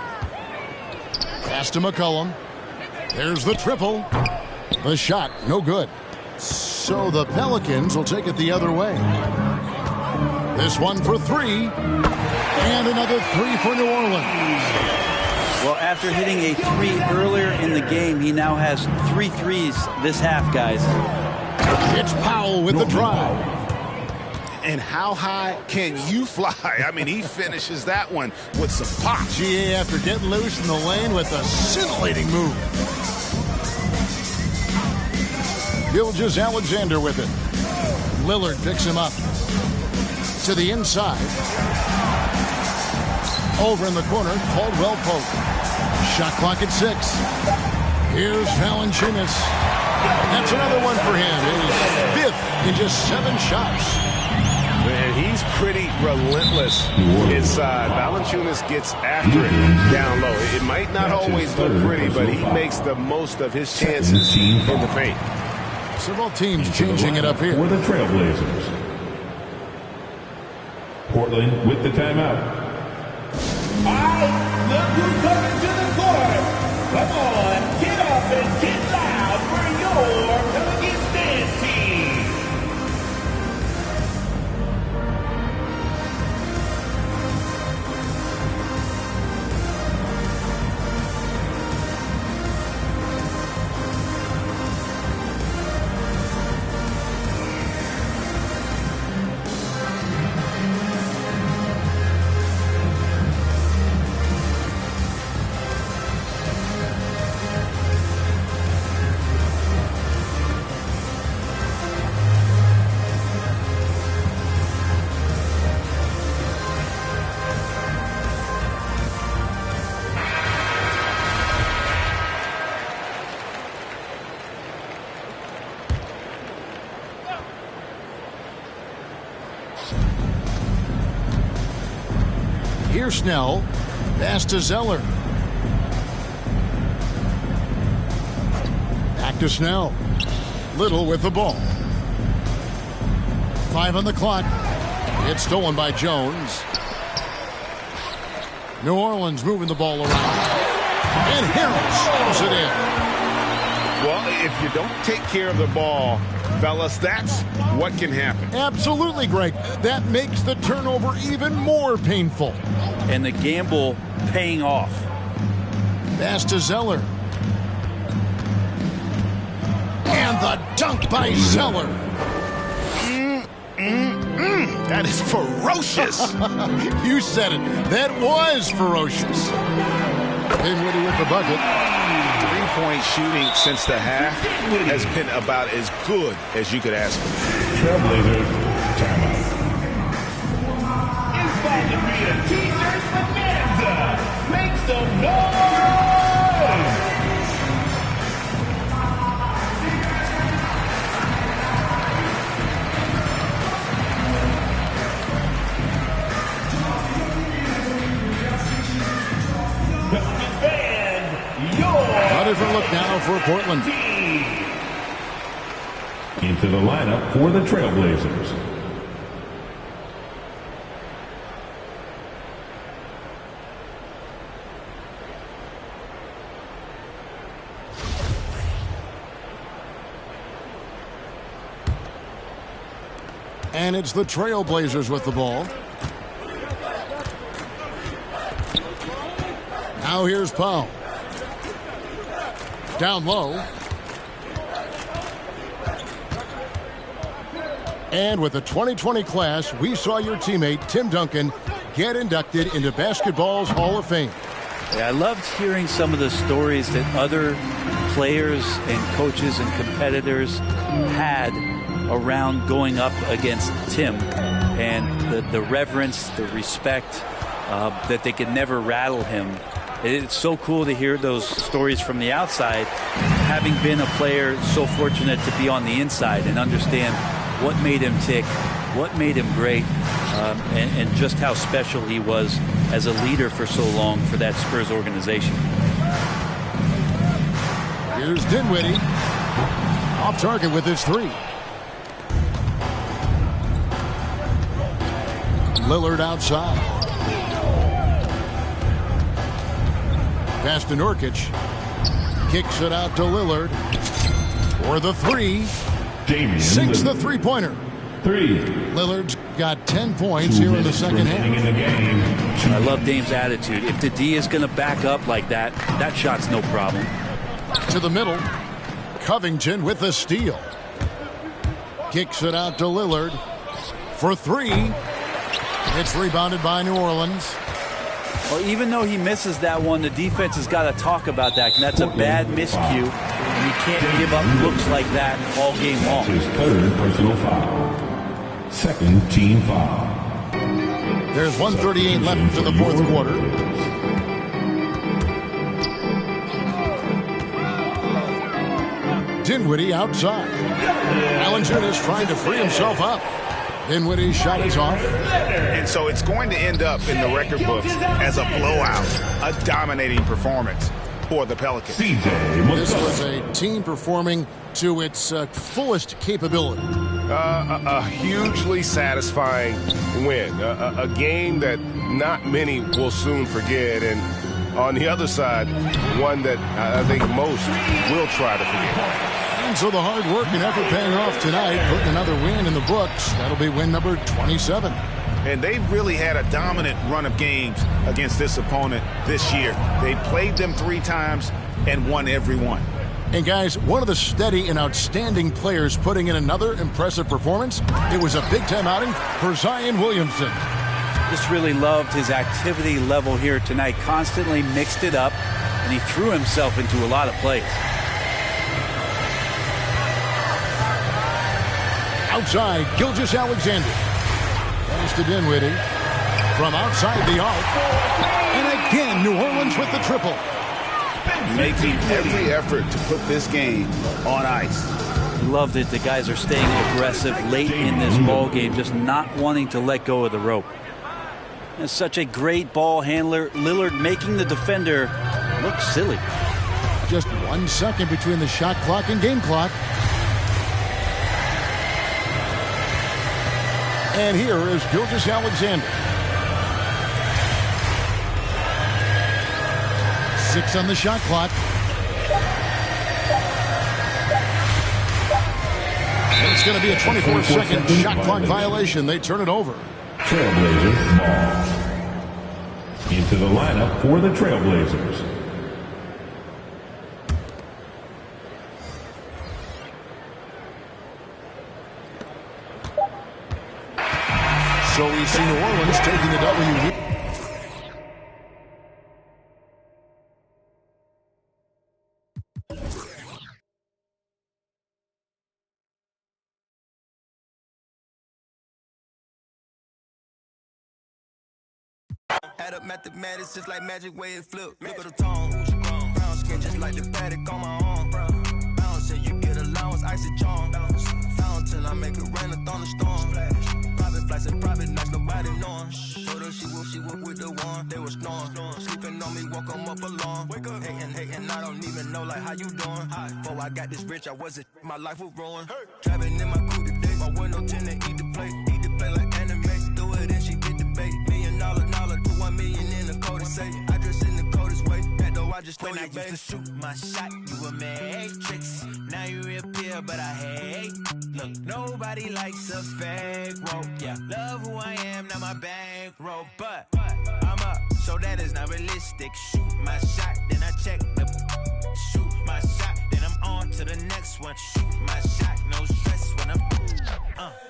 Pass to McCollum. There's the triple. The shot, no good. So the Pelicans will take it the other way. This one for 3. And another 3 for New Orleans. Well, after hitting a 3 earlier in the game, he now has 3 threes this half, guys. It's Powell with the drive. And how high can you fly? I mean, he finishes that one with some pop. GA after getting loose in the lane with a scintillating move. Gilgeous-Alexander with it. Lillard picks him up. To the inside. Over in the corner, Caldwell Pope. Shot clock at 6. Here's Valanciunas. That's another one for him. His 5th in just 7 shots. Man, he's pretty relentless inside. Valanciunas gets after it down low. It might not always look pretty, but he makes the most of his chances in the paint. Several teams changing it up here. For the Trailblazers. Portland with the timeout. All right, look who's coming to the court. Come on, get up and get loud for your Pelicans dance team. Here's Snell. Pass to Zeller. Back to Snell. Little with the ball. 5 on the clock. It's stolen by Jones. New Orleans moving the ball around. And Harris slams it in. Well, if you don't take care of the ball, fellas, that's what can happen. Absolutely, Greg. That makes the turnover even more painful. And the gamble paying off. Pass to Zeller. And the dunk by Zeller. That is ferocious. You said it. That was ferocious. Dinwiddie with the bucket. 3-point shooting since the half has been about as good as you could ask for. Trailblazers timeout. It's about to be a T-shirt bonanza. Make some noise. A different look now for Portland. Into the lineup for the Trailblazers. And it's the Trailblazers with the ball. Now here's Powell. Down low. And with the 2020 class, we saw your teammate, Tim Duncan, get inducted into basketball's Hall of Fame. Yeah, I loved hearing some of the stories that other players and coaches and competitors had around going up against Tim, and the reverence, the respect, that they could never rattle him. It's so cool to hear those stories from the outside, having been a player so fortunate to be on the inside and understand what made him tick, what made him great, and just how special he was as a leader for so long for that Spurs organization. Here's Dinwiddie. Off target with his three. Lillard outside. Pass to Nurkic. Kicks it out to Lillard. For the three. Damian Sinks Lillard. the three-pointer. Three. Lillard's got 10 points here in the second half. I love Dame's attitude. If the D is going to back up like that, that shot's no problem. To the middle. Covington with the steal. Kicks it out to Lillard. For three. It's rebounded by New Orleans. Well, even though he misses that one, the defense has got to talk about that. And that's a bad miscue. And you can't give up looks like that all game long. His third personal foul. Second team foul. There's 1:38 left in the fourth quarter. Dinwiddie outside. Valanciunas trying to free himself up. Dinwiddie's shot is off. And so it's going to end up in the record books as a blowout, a dominating performance for the Pelicans. This was a team performing to its fullest capability. A hugely satisfying win. A game that not many will soon forget. And on the other side, one that I think most will try to forget. And so the hard work and effort paying off tonight, putting another win in the books. That'll be win number 27. And they've really had a dominant run of games against this opponent this year. They played them 3 times and won every one. And guys, one of the steady and outstanding players putting in another impressive performance, it was a big-time outing for Zion Williamson. Just really loved his activity level here tonight. Constantly mixed it up, and he threw himself into a lot of plays. Outside, Gilgeous-Alexander. Pass to Dinwiddie. From outside the arc. And again, New Orleans with the triple. Making every effort to put this game on ice. Loved it. The guys are staying aggressive late in this ball game, just not wanting to let go of the rope. And such a great ball handler. Lillard making the defender look silly. Just 1 second between the shot clock and game clock. And here is Gilgeous-Alexander. 6 on the shot clock. And it's going to be a 24-second shot clock violation. They turn it over. Trailblazers ball. Into the lineup for the Trailblazers. So we see New Orleans taking the W. Add up mathematics just like magic way it flip. Look at the tone. Brown skin just like the paddock on my arm. Bounce and you get allowance, icy charm. Fountain, I make it rain a thunderstorm. Private flights and private nights, nobody knowing. her, she woke with the one. They was snoring, sleeping on me, woke 'em up alone. Wake up, hating, I don't even know like how you doing. Before I got this rich, I wasn't, my life was ruined. Driving in my coupe today, my window tint to eat the plate like anime. Do it and she get the bait. $1 million to 1 million in the code to say. I dress in the coldest way. That though I just told you, babe. Used to shoot my shot, you a matrix. Now you reappear, but I hate. Look, nobody likes a fake rope. Yeah, love who I am, not my bankroll. But I'm up, so that is not realistic. Shoot my shot, then I check the. Shoot my shot, then I'm on to the next one. Shoot my shot, no stress when I'm.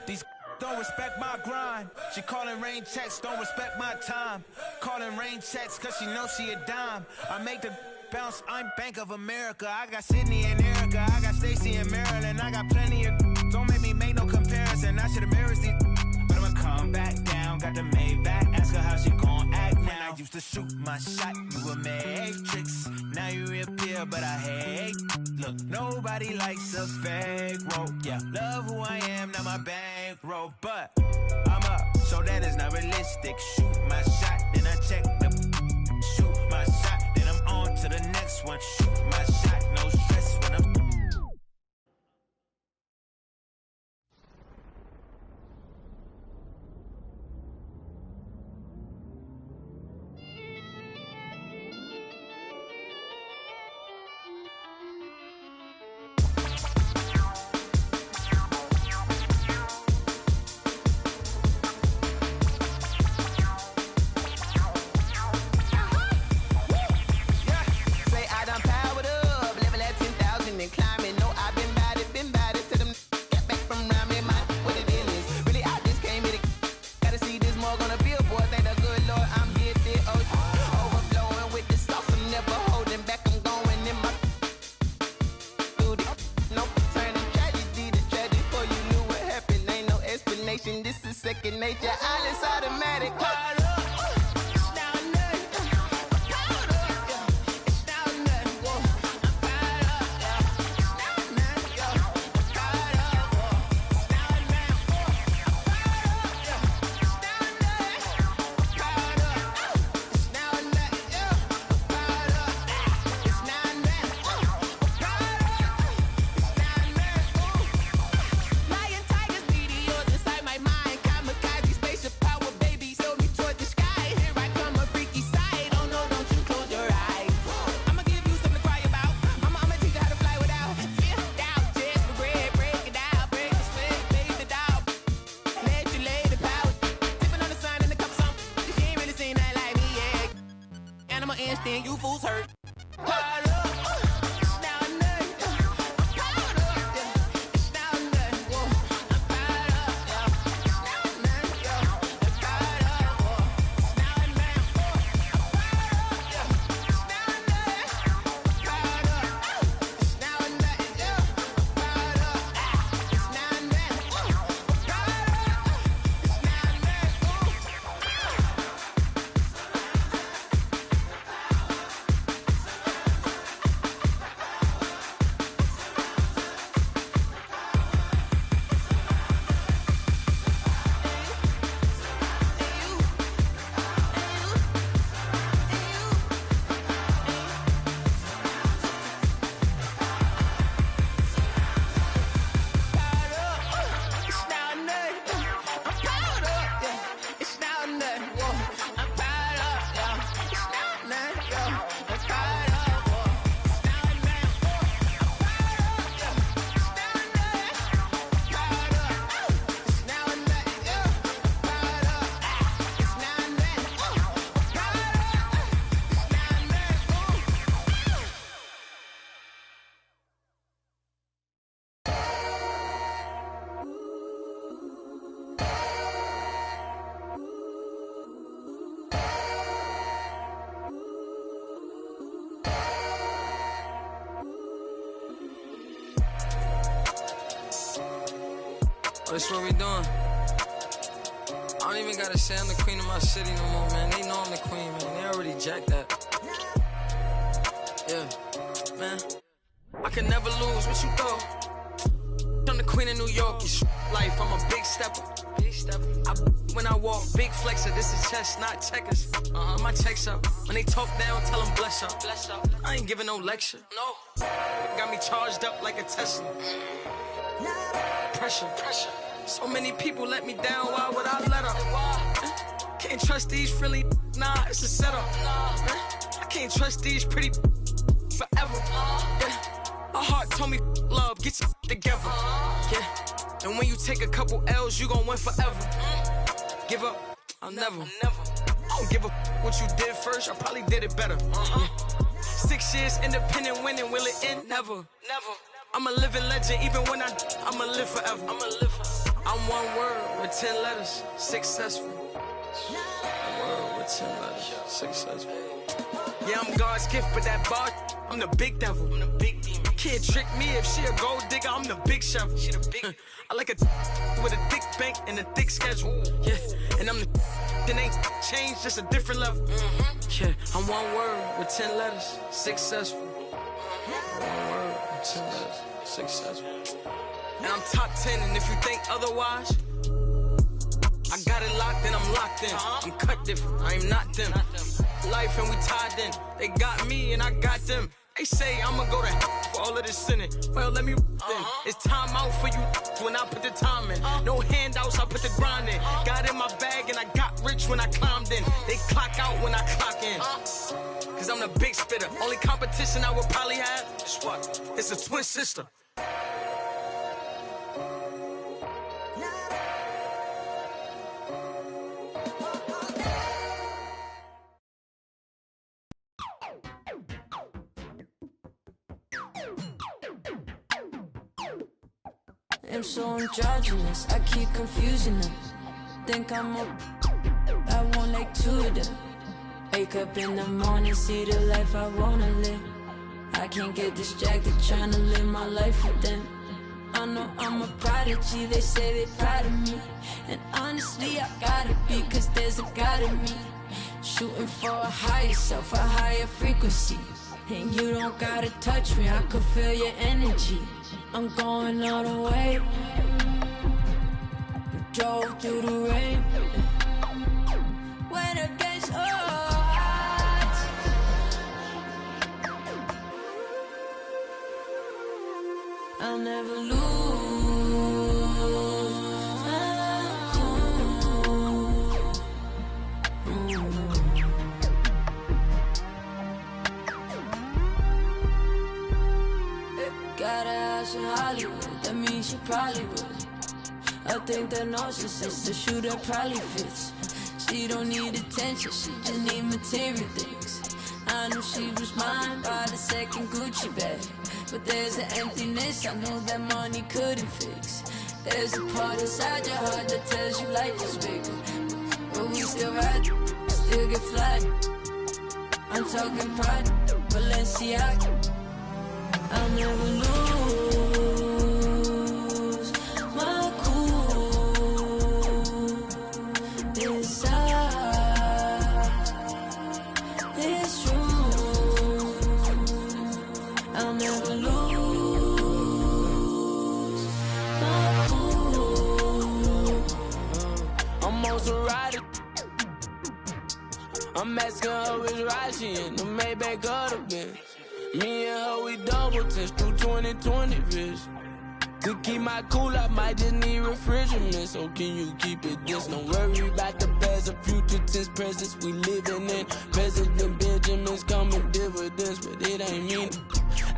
These don't respect my grind. She calling rain checks, don't respect my time. Calling rain checks, cause she knows she a dime. I make the bounce, I'm Bank of America. I got Sydney and Erica, I got Stacy and Maryland. I got plenty of. Don't make me make no comparison. I should've married these, but I'ma come back down. Got the Maybach, ask her how she gon' act now. I used to shoot my shot, you a matrix. Now you reappear, but I hate. Look, nobody likes a fake rope. Yeah, love who I am, not my bankroll. But I'm up, so that is not realistic. Shoot my shot, then I check the. Shoot my shot, then I'm on to the next one. Shoot my shot, no stress when I'm. This is second nature, all is automatic. Instinct, you fools hurt. That's what we doing. I don't even gotta say I'm the queen of my city no more, man. They know I'm the queen, man. They already jacked that. Yeah, man. I can never lose. What you thought? I'm the Queen of New York, it's life. I'm a big stepper. When I walk, big flexer. This is chess, not checkers. My checks up. When they talk down, tell them bless up. I ain't giving no lecture. No. Got me charged up like a Tesla. Pressure. So many people let me down. Why would I let up? Can't trust these frilly. Nah, it's a setup. I can't trust these pretty forever. My heart told me love, get your together. And when you take a couple L's, you gon' win forever. Give up, I'll never. I don't give a what you did first, I probably did it better. 6 years independent winning, will it end? Never. I'm a living legend, even when I'ma live forever. I'm one word with 10 letters, successful. One word with 10 letters, successful. Yeah, I'm God's gift, but that bar, I'm the big devil. I'm the big demon. Can't trick me if she a gold digger, I'm the big shovel. She the big. I like a with a thick bank and a thick schedule. Yeah, and I'm the that ain't changed, just a different level. Yeah, I'm one word with 10 letters, successful. One word with 10 letters, successful. And I'm top 10, and if you think otherwise, I got it locked and I'm locked in. I'm cut different, I am not them. Life and we tied in. They got me and I got them. They say I'ma go to for all of this sinning. Well, let me then. It's time out for you when I put the time in. No handouts, I put the grind in. Got in my bag and I got rich when I climbed in. They clock out when I clock in. Cause I'm the big spitter. Only competition I would probably have is what? It's a twin sister. I'm so androgynous, I keep confusing them. Think I'm I want like two of them. Wake up in the morning, see the life I wanna live. I can't get distracted trying to live my life with them. I know I'm a prodigy, they say they proud of me. And honestly, I gotta be, cause there's a God in me. Shooting for a higher self, a higher frequency. And you don't gotta touch me, I can feel your energy. I'm going all the way. Drove through the rain. When it gets hot, I'll never lose my cool. Got a house in Hollywood, that means she probably would. I think that narcissist, the shooter probably fits. She don't need attention, she just need material things. I knew she was mine by the second Gucci bag. But there's an emptiness I know that money couldn't fix. There's a part inside your heart that tells you life is bigger. But we still ride, still get fly. I'm talking pride, Balenciaga. I'll never lose my cool inside this room. I'll never lose my cool. I'm also riding. I'm asking her which ride she in, the Maybach or the Benz. Me and her, we double test through 20/20 vision. To keep my cool, I might just need refrigerant. So can you keep it this? Don't worry about the past or future tense presence we living in. President Benjamin's coming dividends, but it ain't me.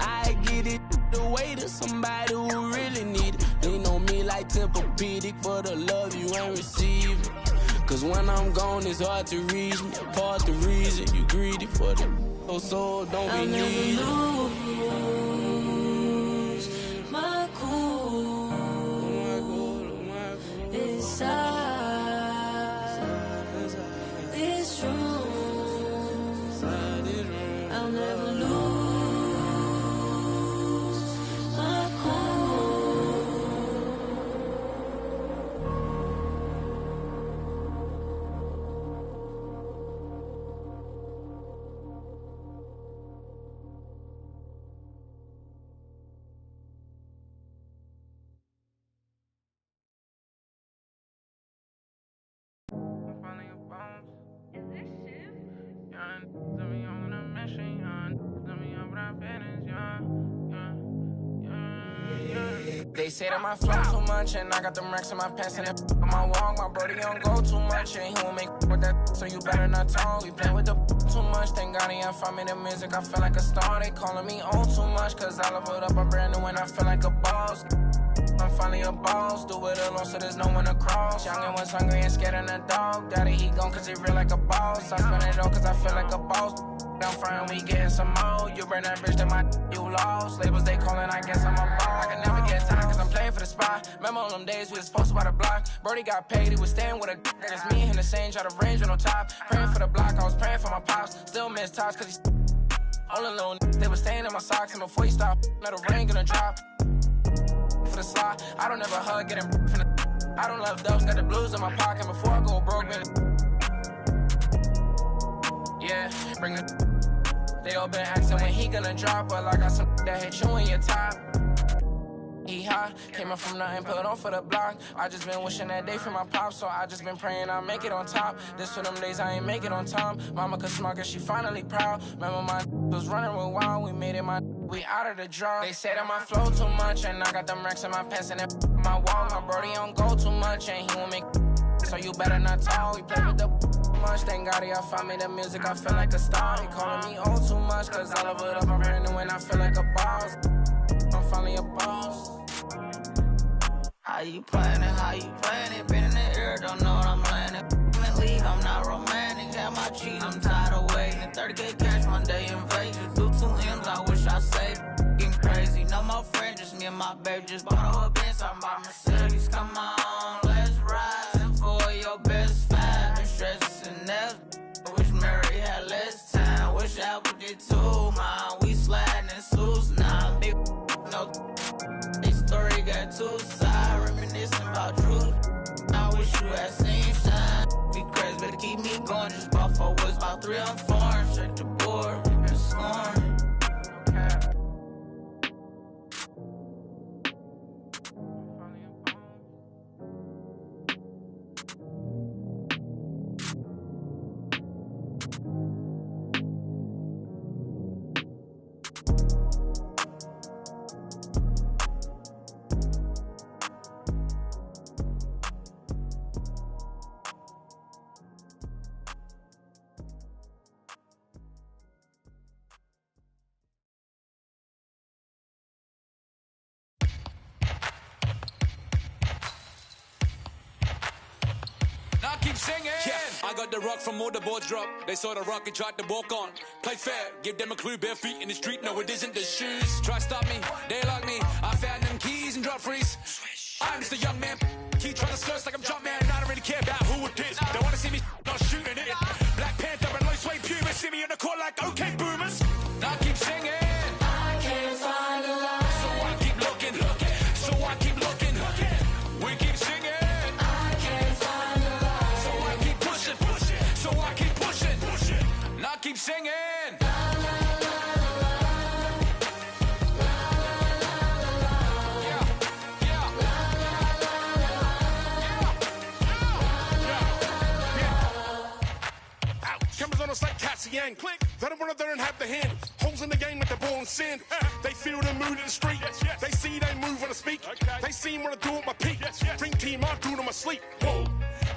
I get it the way to somebody who really need it. Lean on me like Tempur-Pedic for the love you ain't receiving. Cause when I'm gone, it's hard to reach me. Part the reason you greedy for the so don't be needy. I'll never lose my cool inside this room. I'll never lose my They say that my flow too much, and I got them racks in my pants and on my wall. My brody don't go too much, and he won't make with that, so you better not talk. We play with the too much, thank God he ain't find me the music. I feel like a star, they calling me on too much, cause I leveled up, I'm brand new and I feel like a boss. I'm finally a boss, do it alone so there's no one to cross. Young and was hungry and scared of the dog. Daddy, he gone cause he real like a boss. I spend it all cause I feel like a boss. I'm frying, we getting some more. You burn that bitch, that you lost. Labels they calling, I guess I'm a boss. I can never get time cause I'm playing for the spot. Remember on them days we was posted by the block. Brody got paid, he was staying with a d***. It's me and him the same, try to range on no top. Praying for the block, I was praying for my pops. Still miss tops cause he's all alone. They was staying in my socks and before he stopped, let the rain gonna drop. For the slide, I don't ever hug, getting from the I don't love those, got the blues in my pocket before I go broke, man. Yeah, bring the they all been asking when he gonna drop, but I got some that hit you in your top. He high, came up from nothing, put on for the block. I just been wishing that day for my pop, so I just been praying I'll make it on top. This for them days I ain't make it on time. Mama could smug her, she finally proud. Remember my was running with wild, we made it we out of the draw. They say that my flow too much, and I got them racks in my pants and my wall. My brody don't go too much, and he won't make so you better not talk. We play with the much, thank God he found me the music, I feel like a star. He calling me on too much, cause I love it up, I'm brand new and I feel like a boss. I'm finally a boss. How you playing it, been in the air, don't know what I'm landing. Leave, I'm not romantic, got my cheat, I'm tired of waiting. 30K cash one day in Vegas, do 2 M's, I wish I saved. Getting crazy, no more friends, just me and my baby, just bought a Benz, I'm by Mercedes, come on, let's ride. For your best five, been stressing else. Wish Mary had less time, wish Apple did too, man. We sliding in suits now, big no. This story got 2 sides, reminiscing about truth. I wish you had seen shine. Be crazy, better keep me going. Just bought 4 woods, about 3 on 4. Check the board, been scoring. Singing. Yeah, I got the rock from all the boards drop. They saw the rock and tried to walk on. Play fair, give them a clue, bare feet in the street. No, it isn't the shoes. Try stop me, they like me. I found them keys and drop freeze. I'm just a young man. Keep trying to skirts like I'm jump man. I don't really care about who it is. They wanna see me not shooting it. Black Panther and low suede Puma. See me in the court like okay boomers. Now I keep singing. I can't find a lie. So I keep looking. So I keep looking. We keep singing. Keep singing. Cameras on us like Cassian. Click. They don't want to have the handles. Holes in the game with the ball and sand. They feel the mood in the street. They see they move when I speak. They see what I do at my peak. Dream team, I do it on my sleep. Whoa.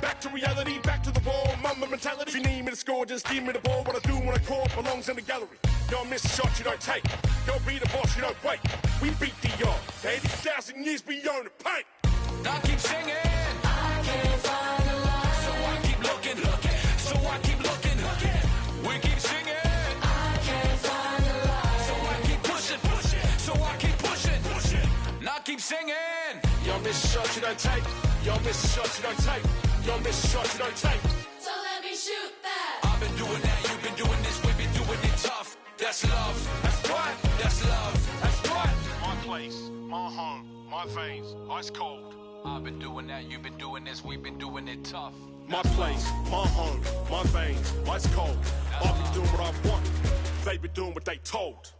Back to reality, back to the wall. Mama mentality. If you need me to score, just give me the ball. What I do when I call belongs in the gallery. Y'all miss a shot you don't take. Y'all be the boss, you don't wait. We beat the yard. 80,000 years beyond the paint. Now keep singing. I can't find a lie. So I keep looking. So I keep looking. We keep singing. I can't find a lie. So I keep pushing. So I keep pushing. Now keep singing. Y'all miss a shot you don't take. Y'all miss a shot you don't take. Y'all miss a shot you don't take. So let me shoot that. I've been doing that, you've been doing this, we've been doing it tough. That's love. That's right. That's love. That's right. My place, my home, my veins, ice cold. I've been doing that, you've been doing this, we've been doing it tough. My place, my home, my veins, ice cold. I've been doing what I want. They been doing what they told.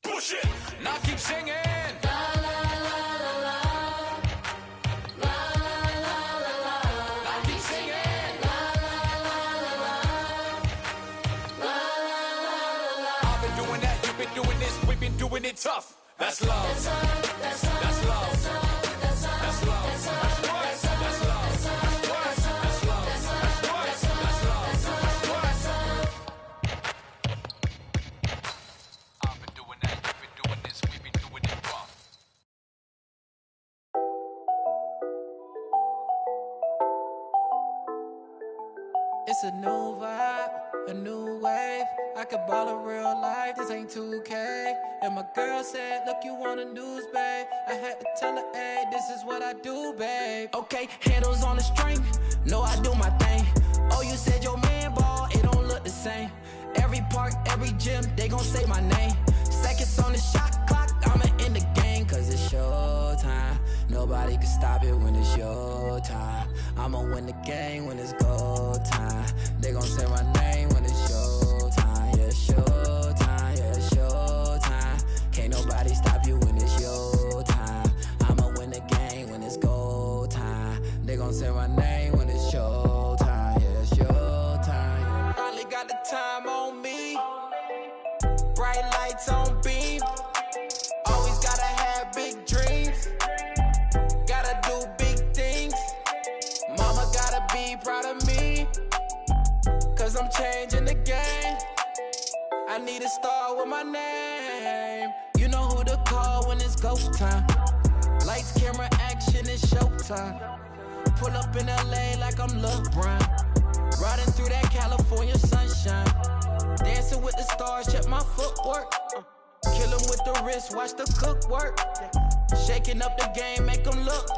Push it. Now keep singing. Doing it tough. That's love. That's love. a new vibe, a new wave. I could ball in real life, this ain't 2K. And my girl said, look, you want a news, babe. I had to tell her, hey, this is what I do, babe. Okay, handles on the string, know I do my thing. Oh, you said your man ball, it don't look the same. Every park, every gym, they gon' say my name. Seconds on the shot clock, I'ma end the game, cause it's showtime. Nobody can stop it when it's your time. I'ma win the game when it's go time. They gon' say my name when it's showtime. Yeah, showtime, yeah, showtime. Can't nobody stop you when it's your time. I'ma win the game when it's go time. They gon' say my name when it's showtime. Yeah, showtime. Finally got the time on me. Bright lights on beam. Always gotta have big dreams. Gotta do big things. Mama gotta be proud of me, cause I'm changing the game. I need a star with my name. You know who to call when it's go time. Lights, camera, action, it's showtime. Pull up in LA like I'm LeBron. Riding through that California sunshine. Dancing with the stars, check my footwork. Kill 'em with the wrist, watch the cook work. Shaking up the game, make 'em look.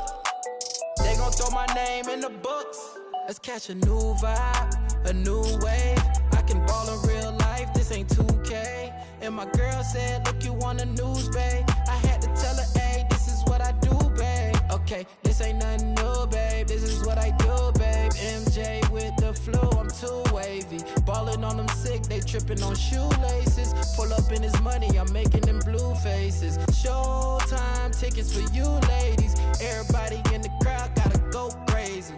They gon' throw my name in the books. Let's catch a new vibe, a new wave. I can ball in real life, this ain't 2K. And my girl said, look, you want the news, babe. I had to tell her, hey, this is what I do, babe. Okay, this ain't nothing new, babe. This is what I do, babe. MJ with the flu, I'm too wavy. Ballin' on them sick, they trippin' on shoelaces. Pull up in his money, I'm making them blue faces. Showtime tickets for you ladies. Everybody in the crowd gotta go crazy.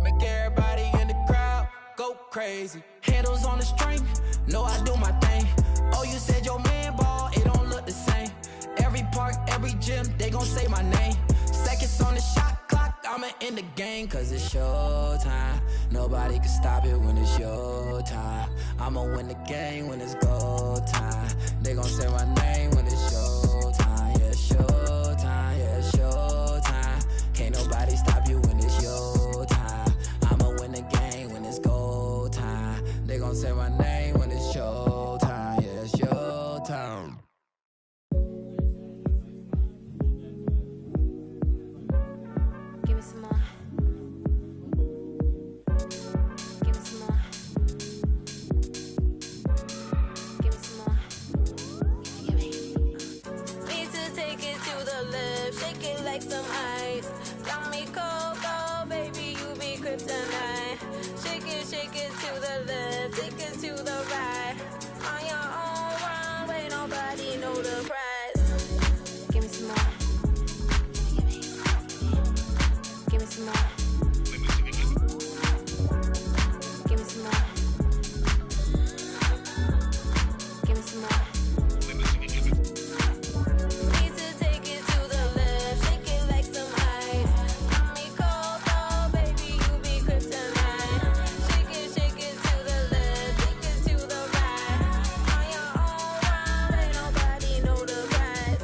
Make everybody in the crowd go crazy. Handles on the string, know I do my thing. Oh, you said your man ball, it don't look the same. Every park, every gym, they gon' say my name. Seconds on the shot clock, I'ma end the game, cause it's showtime. Nobody can stop it when it's your time. I'ma win the game when it's go time. They gon' say my name when it's showtime. Yeah, showtime, yeah, showtime. Can't nobody stop you when it's your time. I'ma win the game when it's go time. They gon' say my name when it's showtime. Yeah, it's showtime. Give me some more. Give me some more. Give me some more. Give me. Need to take it to the left, shake it like some ice. Got me cold, cold, baby, you be kryptonite. Shake it to the left, take it to the right. On your own runway, nobody know the price. Give me some more. Give me some more. Give me some more. Give me some more. Need to take it to the left, shake it like some ice. Got me cold, cold, baby, you be kryptonite. Shake it to the left, take it to the right. On your own runway, nobody know the price.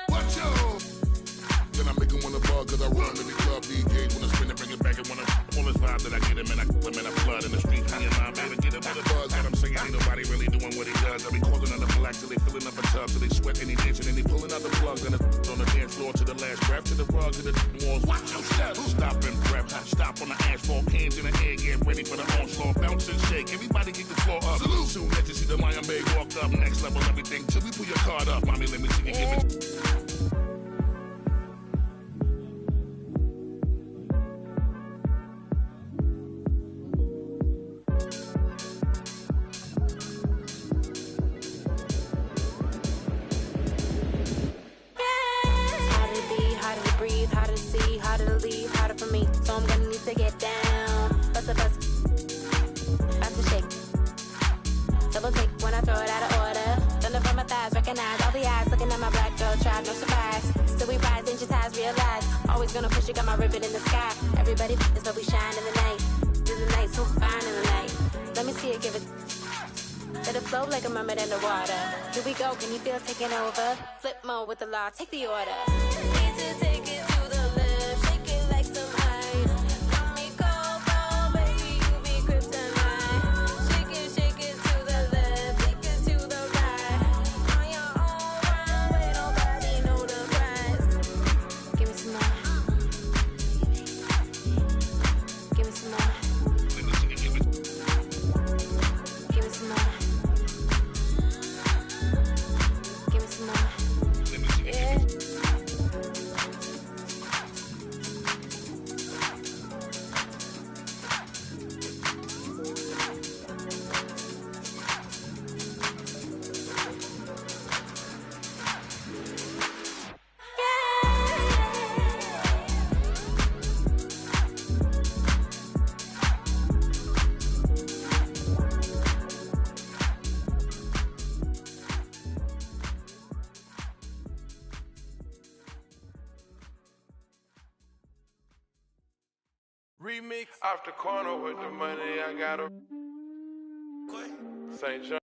Watch out! Then I make him wanna bug, cause I run in the club. DJs wanna spin it, bring it back, and wanna all this vibe that I get him, and I flood in the street. Hanging my baby, get him with a buzz. Got him singing, ain't nobody really doing what he does. I be calling on the black till they filling up a tub, till they sweat and they dancing, and they pulling out the plugs, and it's on the dance floor to the last breath, to the rugs, to the walls. Watch your step, stop and prep, stop on the asphalt, hands in the air, get ready for the onslaught, bounce and shake. Everybody get the floor up. Salute. Soon as you see the Miami walk up, next level everything till we pull your card up. Mommy, let me see you give it. Harder to be, harder to breathe, harder to see, harder to leave, harder for me. So I'm gonna need to get down. Bust a bust, bounce and shake. Double take when I throw it out of order. Thunder from my thighs, recognize all the eyes looking at my black girl tribe, no surprise. Still we rise, ancient ties realize. Always gonna push it, got my ribbon in the sky. Everybody is but we shine in the night. the night, so fine in the night. Let me see it, give it. Let it flow like a mermaid in the water. Here we go, can you feel taking over? Flip mode with the law, take the order. Need to take it to the left, shake it like some ice. Call me cold, baby, you be kryptonite. Shake it to the left, shake it to the right. On your own runway, nobody know the price. Give me some more. Give me some more. Give me some more. Give me some more. Yeah. Remix off the corner with the money I got a St. John.